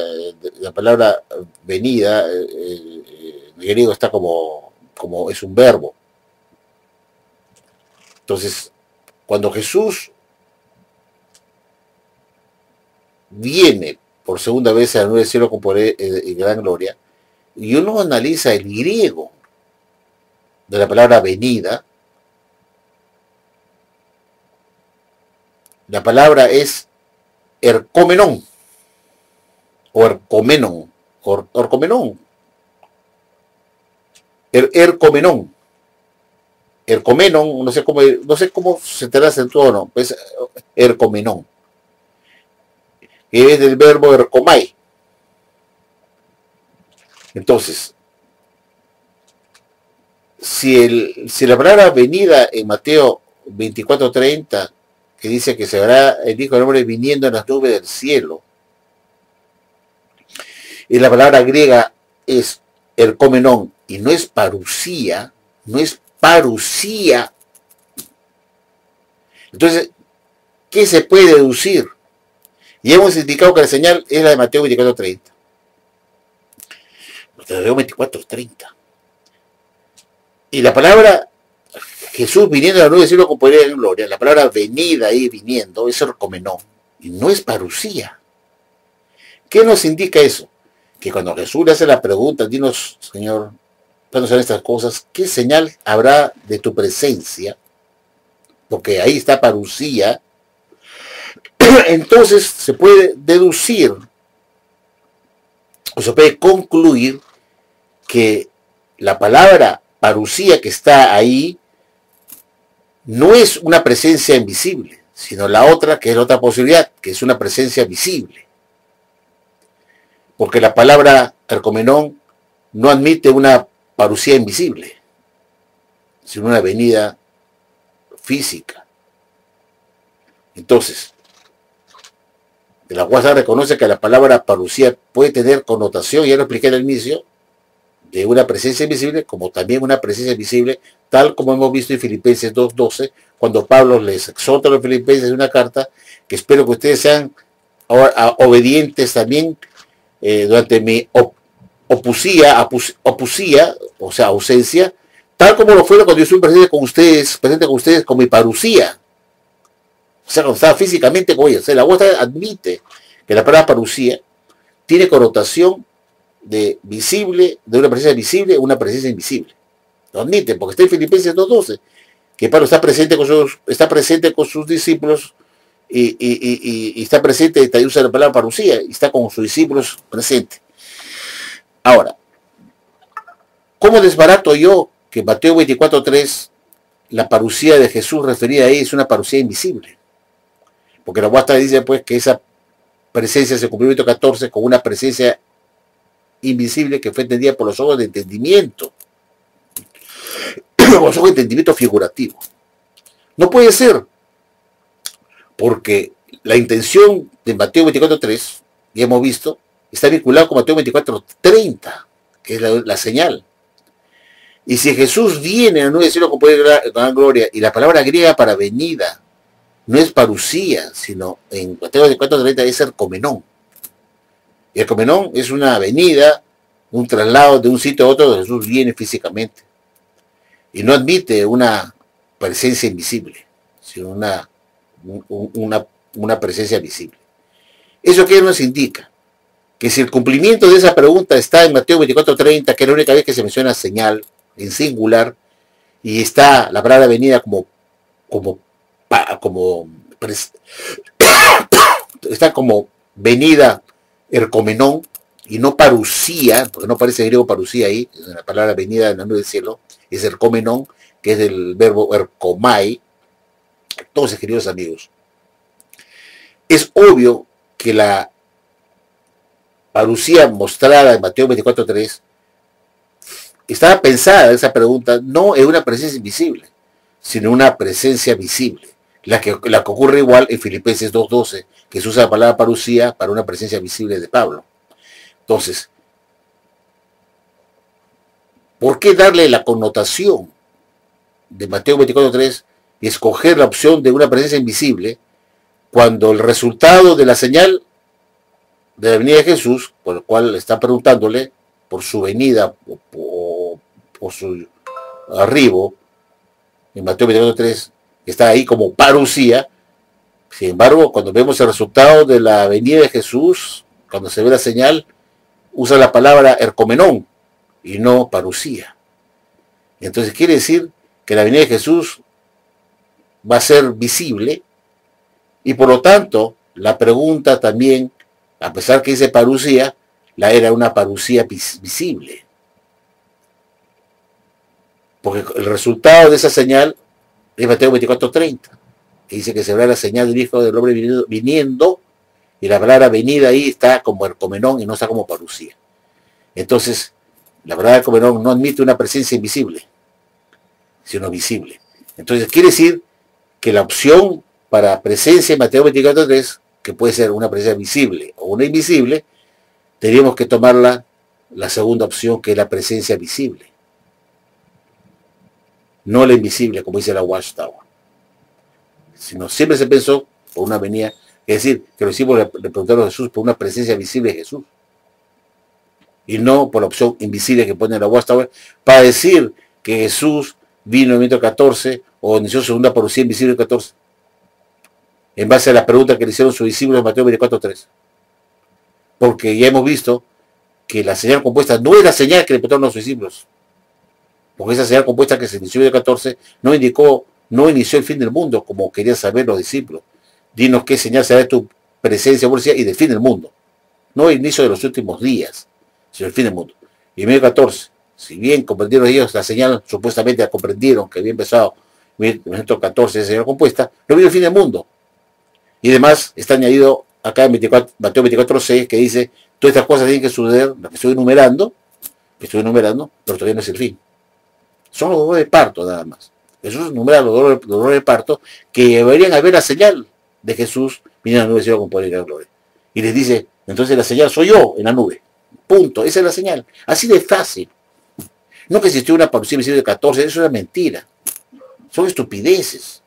en griego está como es un verbo. Entonces, cuando Jesús viene por segunda vez a la nube del cielo con poder y gran gloria, y uno analiza el griego de la palabra venida, la palabra es ercomenón, o ercomenon, ercomenon, no sé cómo se traduce en todo, no, pues ercomenón, que es del verbo ercomai. Entonces, si la palabra venida en Mateo 24:30 que dice que se verá el Hijo del Hombre viniendo en las nubes del cielo. Y la palabra griega es ercomenón, y no es parusía, no es parusía. Entonces, ¿qué se puede deducir? Y hemos indicado que la señal es la de Mateo 24:30. Mateo 24:30. Y la palabra Jesús viniendo a la nube del cielo con poder y gloria, la palabra venida ahí viniendo, es ercomenón, y no es parusía. ¿Qué nos indica eso? Que cuando Jesús le hace la pregunta, dinos, Señor, cuando son estas cosas, ¿qué señal habrá de tu presencia? Porque ahí está parusía. Entonces se puede deducir o se puede concluir que la palabra parusía que está ahí no es una presencia invisible, sino la otra, que es la otra posibilidad, que es una presencia visible. Porque la palabra ercomenón no admite una parusía invisible, sino una venida física. Entonces, de la cual se reconoce que la palabra parusía puede tener connotación, ya lo expliqué al inicio, de una presencia invisible, como también una presencia visible, tal como hemos visto en Filipenses 2:12, cuando Pablo les exhorta a los filipenses en una carta, que espero que ustedes sean obedientes también durante mi opusía, o sea, ausencia, tal como lo fueron cuando yo estuve presente con ustedes con mi parusía. O sea, cuando estaba físicamente con ellos. O sea, la voz admite que la palabra parusía tiene connotación de visible, de una presencia visible a una presencia invisible. Lo admite, porque está en Filipenses 2:12, que Pablo está presente con sus discípulos y está presente, y usa la palabra parusía, y está con sus discípulos presente. Ahora, ¿cómo desbarato yo que Mateo 24:3, la parusía de Jesús referida ahí es una parusía invisible? Porque la Guasta dice pues que esa presencia se cumplió en 14 con una presencia invisible que fue entendida por los ojos de entendimiento, por los ojos de entendimiento figurativo. No puede ser, porque la intención de Mateo 24:3, ya hemos visto, está vinculada con Mateo 24:30, que es la señal. Y si Jesús viene a no decirlo con poder y gran gloria, y la palabra griega para venida no es parusía, sino en Mateo 24:30 es ercomenón. Y ercomenón es una venida, un traslado de un sitio a otro donde Jesús viene físicamente. Y no admite una presencia invisible, sino una presencia visible. ¿Eso qué nos indica? Que si el cumplimiento de esa pregunta está en Mateo 24:30, que es la única vez que se menciona señal en singular, y está la palabra venida está como venida ercomenón y no parusía, porque no aparece griego parusía ahí, la palabra venida en la nube del cielo, es ercomenón, que es del verbo ercomai. Entonces, queridos amigos, es obvio que la parusía mostrada en Mateo 24:3 estaba pensada, esa pregunta, no en una presencia invisible, sino una presencia visible, la que ocurre igual en Filipenses 2:12, que se usa la palabra parusía para una presencia visible de Pablo. Entonces, ¿por qué darle la connotación de Mateo 24:3 y escoger la opción de una presencia invisible cuando el resultado de la señal de la venida de Jesús, por el cual está preguntándole por su venida o por su arribo, en Mateo 24:3, está ahí como parusía? Sin embargo, cuando vemos el resultado de la venida de Jesús, cuando se ve la señal, usa la palabra ercomenón y no parusía. Entonces quiere decir que la venida de Jesús va a ser visible, y por lo tanto la pregunta también, a pesar que dice parusía, era una parusía visible, porque el resultado de esa señal es Mateo 24:30, que dice que se verá la señal del Hijo del Hombre viniendo, y la palabra venida ahí está como ercomenón y no está como parusía. Entonces, la palabra ercomenón no admite una presencia invisible, sino visible. Entonces quiere decir que la opción para presencia en Mateo 24:3, que puede ser una presencia visible o una invisible, tendríamos que tomar la segunda opción, que es la presencia visible, no la invisible, como dice la Watchtower. Sino siempre se pensó por una venida, es decir, que los discípulos le preguntaron a Jesús por una presencia visible de Jesús, y no por la opción invisible que pone la Watchtower, para decir que Jesús vino en el momento 14 o inició su segunda parucía invisible en 14, en base a la pregunta que le hicieron sus discípulos en Mateo 24:3. Porque ya hemos visto que la señal compuesta no es la señal que le preguntaron a sus discípulos, porque esa señal compuesta que se inició en el 14 no inició el fin del mundo, como querían saber los discípulos. Dinos qué señal será de tu presencia y del fin del mundo. No el inicio de los últimos días, sino el fin del mundo. Y en 14, si bien comprendieron ellos la señal, supuestamente la comprendieron, que había empezado en 1914 esa señal compuesta, no vino el fin del mundo. Y además está añadido acá en Mateo 24:6, que dice, todas estas cosas tienen que suceder, las que estoy enumerando, pero todavía no es el fin. Son los dolores de parto nada más. Jesús enumera los dolores de parto que deberían haber la señal de Jesús viniendo a la nube del cielo con poder y gran gloria. Y les dice, entonces la señal soy yo en la nube. Punto, esa es la señal. Así de fácil. No que existió una parucía visible de 14, eso es mentira. Son estupideces.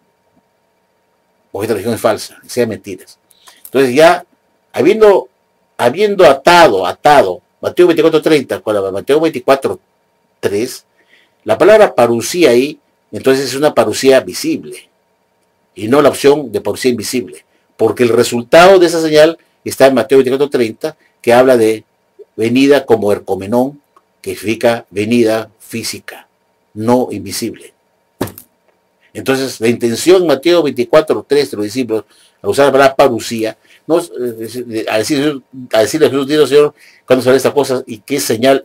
Porque esta religión es falsa, sean mentiras. Entonces ya, habiendo atado Mateo 24:30 con la Mateo 24:3, la palabra parucía ahí, entonces es una parucía visible, y no la opción de parucía invisible, porque el resultado de esa señal está en Mateo 24:30, que habla de venida como ercomenón, que significa venida física, no invisible. Entonces, la intención en Mateo 24:3 de los discípulos, al usar la palabra parucía, no, a decirle a Jesús, dice, Señor, cuando serán estas cosas y qué señal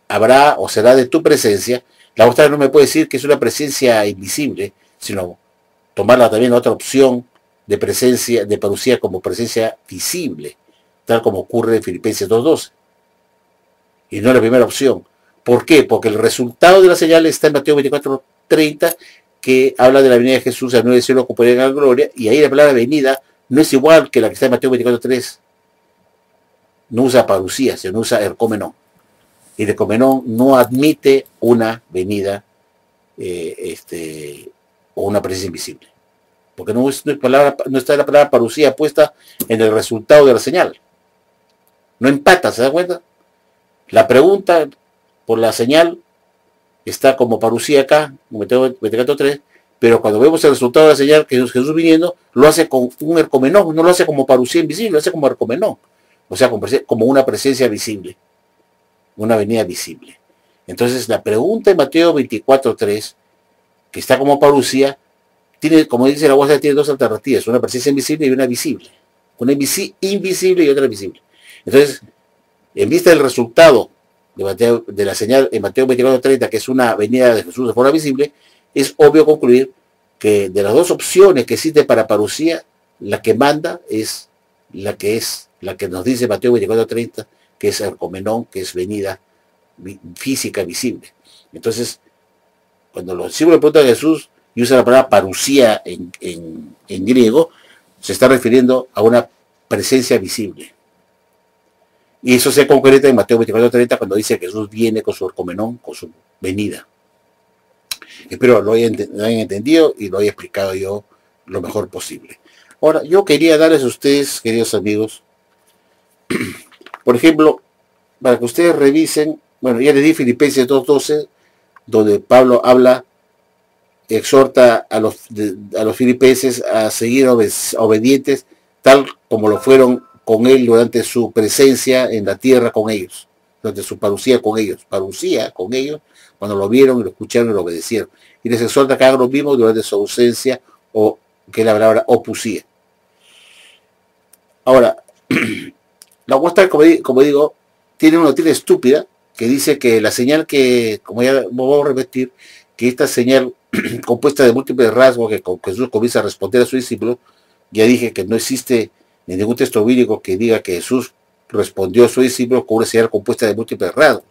habrá o será de tu presencia. La otra no me puede decir que es una presencia invisible, sino tomarla también otra opción de presencia, de parucía como presencia visible, tal como ocurre en Filipenses 2:12. Y no la primera opción. ¿Por qué? Porque el resultado de la señal está en Mateo 24:30, que habla de la venida de Jesús a la nube del cielo con poder y gran gloria, y ahí la palabra venida no es igual que la que está en Mateo 24:3. No usa parucía, sino usa ercomenón. Y el ercomenón no admite una venida o una presencia invisible. Porque no está la palabra parucía puesta en el resultado de la señal. No empata, ¿se da cuenta? La pregunta por la señal está como parucía acá, Mateo 24:3, pero cuando vemos el resultado de la señal, que es Jesús viniendo, lo hace con un ercomenón, no lo hace como parucía invisible, lo hace como ercomenón, o sea, como una presencia visible, una venida visible. Entonces, la pregunta en Mateo 24:3, que está como parucía, tiene, como dice la Guasa, tiene dos alternativas, una presencia invisible y una visible. Una invisible y otra visible. Entonces, en vista del resultado de la señal en Mateo 24:30, que es una venida de Jesús de forma visible, es obvio concluir que de las dos opciones que existen para parucía, la que manda es la que nos dice Mateo 24:30, que es ercomenón, que es venida física visible. Entonces, cuando los discípulos preguntan a Jesús y usa la palabra parucía en griego, se está refiriendo a una presencia visible. Y eso se concreta en Mateo 24:30 cuando dice que Jesús viene con su ercomenón, con su venida. Espero lo hayan entendido y lo haya explicado yo lo mejor posible. Ahora, yo quería darles a ustedes, queridos amigos, por ejemplo, para que ustedes revisen, bueno, ya les di Filipenses 2:12, donde Pablo exhorta a los filipenses a seguir obedientes, tal como lo fueron con él durante su presencia en la tierra con ellos, durante su parucía con ellos, cuando lo vieron y lo escucharon y lo obedecieron. Y les exhorta que hagan lo mismo durante su ausencia, o que es la palabra opusía. Ahora, la muestra, como digo, tiene una noticia estúpida que dice que la señal que, como ya vamos a repetir, que esta señal compuesta de múltiples rasgos que Jesús comienza a responder a sus discípulos, ya dije que no existe ni ningún texto bíblico que diga que Jesús respondió a sus discípulos con una señal compuesta de múltiples rasgos.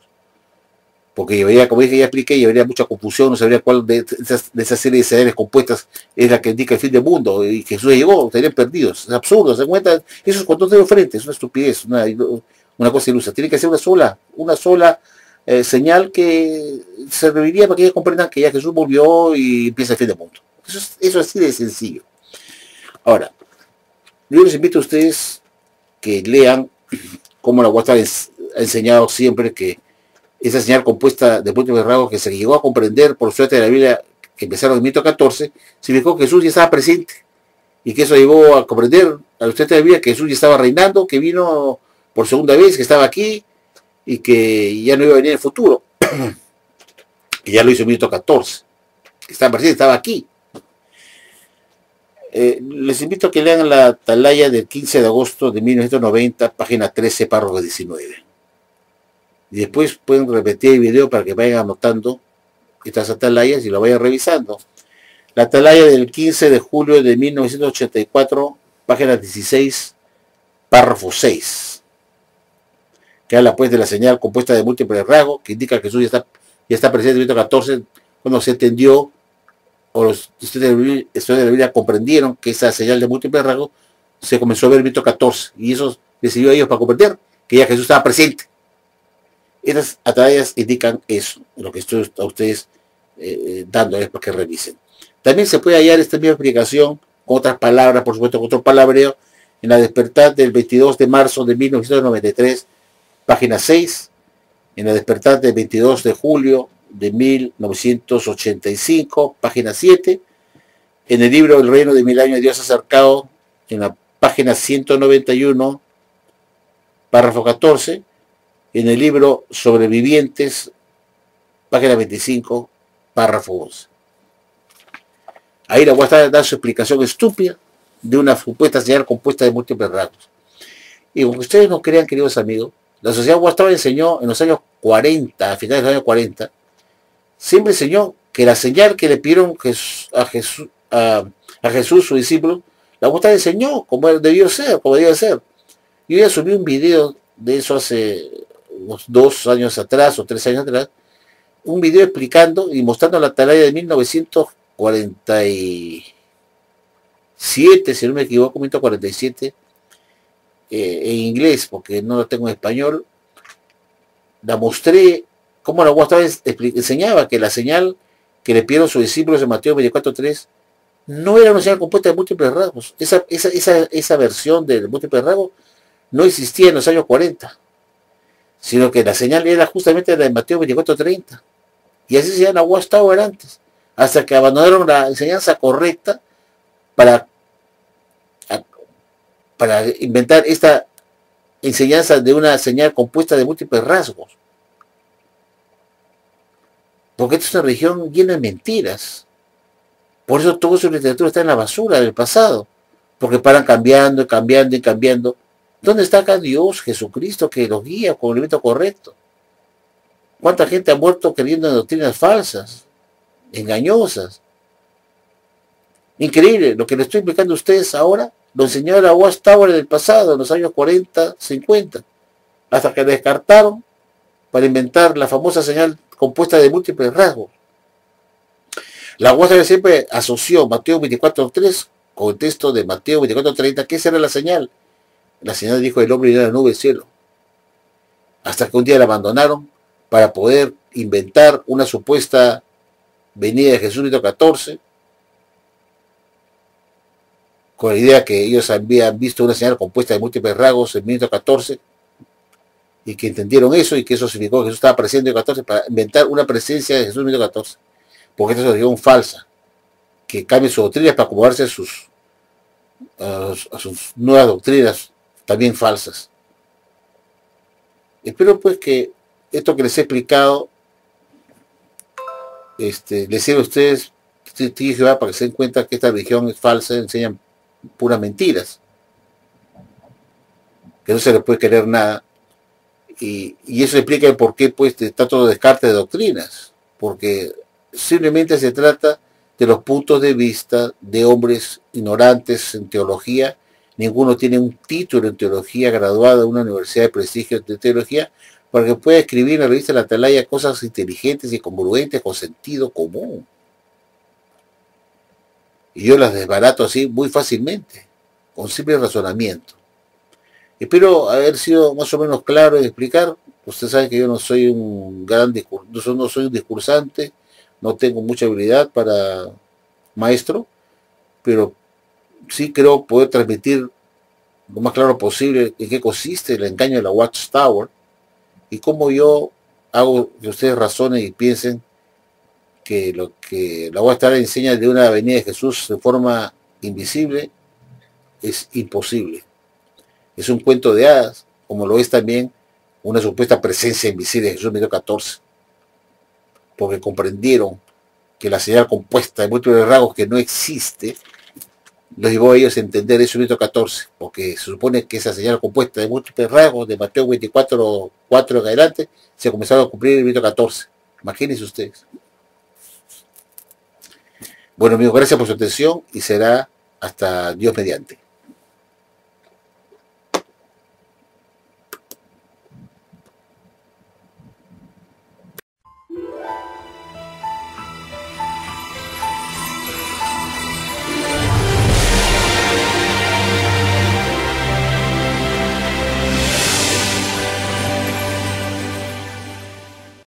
porque llevaría, como dije, ya expliqué, llevaría mucha confusión, no sabría cuál de esas series de señales compuestas es la que indica el fin del mundo, y Jesús llegó, estarían perdidos. Es absurdo, se dan cuenta, eso es cuando te frente, es una estupidez, una cosa ilusa. Tiene que ser una sola señal que serviría para que ellos comprendan que ya Jesús volvió y empieza el fin del mundo. Eso es así de sencillo. Ahora, yo les invito a ustedes que lean cómo la UASTA ha enseñado siempre que esa señal compuesta de múltiples rasgos que se llegó a comprender por suerte de la Biblia que empezaron en 1914, significó que Jesús ya estaba presente y que eso llevó a comprender a usted de la Biblia que Jesús ya estaba reinando, que vino por segunda vez, que estaba aquí y que ya no iba a venir en el futuro, que ya lo hizo en 1914, que estaba presente, estaba aquí. Les invito a que lean la Atalaya del 15 de agosto de 1990, página 13, párrafo 19. Y después pueden repetir el video para que vayan anotando estas atalayas y lo vayan revisando. La atalaya del 15 de julio de 1984, página 16, párrafo 6, que habla pues de la señal compuesta de múltiples rasgos, que indica que Jesús ya está presente en 1914, cuando se entendió, o los estudiantes de la Biblia comprendieron que esa señal de múltiples rasgos se comenzó a ver en 1914, y eso les sirvió a ellos para comprender que ya Jesús estaba presente. Estas atalayas indican eso, lo que estoy a ustedes dándoles para que revisen. También se puede hallar esta misma explicación con otras palabras, por supuesto, con otro palabreo, en la Despertar del 22 de marzo de 1993, página 6, en la Despertar del 22 de julio de 1985, página 7, en el libro El Reino de Mil Años de Dios Acercado, en la página 191, párrafo 14, en el libro Sobrevivientes, página 25, párrafo 11. Ahí la voy a estar dando su explicación estúpida de una supuesta señal compuesta de múltiples rasgos. Y aunque ustedes no crean, queridos amigos, la sociedad Wastava enseñó en los años 40, a finales de los años 40, siempre enseñó que la señal que le pidieron a Jesús, su discípulo, la Wastava enseñó como debió ser, como debía ser. Yo ya subí un video de eso hace unos 2 años atrás o 3 años atrás, un video explicando y mostrando la atalaya de 1947, si no me equivoco, 1947, en inglés, porque no lo tengo en español. La mostré como la Wastava enseñaba que la señal que le pidieron sus discípulos en Mateo 24:3 no era una señal compuesta de múltiples rasgos. Esa versión del múltiples rasgos no existía en los años 40, sino que la señal era justamente la de Mateo 24:30. Y así se llama la Watchtower antes, hasta que abandonaron la enseñanza correcta para inventar esta enseñanza de una señal compuesta de múltiples rasgos. Porque esta es una religión llena de mentiras. Por eso toda su literatura está en la basura del pasado, porque paran cambiando y cambiando y cambiando. ¿Dónde está acá Dios, Jesucristo, que los guía con el elemento correcto? ¿Cuánta gente ha muerto creyendo en doctrinas falsas, engañosas? Increíble, lo que le estoy explicando a ustedes ahora, lo enseñó la Watchtower del pasado, en los años 40, 50, hasta que descartaron para inventar la famosa señal compuesta de múltiples rasgos. La Watchtower siempre asoció Mateo 24:3 con el texto de Mateo 24:30, que esa era la señal. La señal dijo el hombre y la nube del cielo. Hasta que un día la abandonaron para poder inventar una supuesta venida de Jesús en 1914, con la idea que ellos habían visto una señal compuesta de múltiples rasgos en 1914, y que entendieron eso y que eso significó que Jesús estaba presente en 1914 para inventar una presencia de Jesús en 1914, porque esta es una religión falsa, que cambie sus doctrinas para acomodarse a sus nuevas doctrinas también falsas. Espero pues que esto que les he explicado les sirva a ustedes para que se den cuenta que esta religión es falsa, enseñan puras mentiras, que no se les puede creer nada, y eso explica el por qué pues está todo descarte de doctrinas, porque simplemente se trata de los puntos de vista de hombres ignorantes en teología. Ninguno tiene un título en teología, graduado en una universidad de prestigio de teología, para que pueda escribir en la revista La Atalaya cosas inteligentes y congruentes con sentido común. Y yo las desbarato así muy fácilmente, con simple razonamiento. Espero haber sido más o menos claro en explicar. Usted sabe que yo no soy un gran no soy un discursante, no tengo mucha habilidad para maestro, pero sí creo poder transmitir lo más claro posible en qué consiste el engaño de la Watchtower y cómo yo hago que ustedes razonen y piensen que lo que la Watchtower enseña de una venida de Jesús de forma invisible es imposible. Es un cuento de hadas, como lo es también una supuesta presencia invisible de Jesús en Mateo 14, porque comprendieron que la señal compuesta de múltiples rasgos que no existe, los llevó a ellos a entender eso en Mateo 14, porque se supone que esa señal compuesta de múltiples rasgos de Mateo 24, 4 en adelante, se comenzaron a cumplir en Mateo 14. Imagínense ustedes. Bueno amigos, gracias por su atención y será hasta Dios mediante.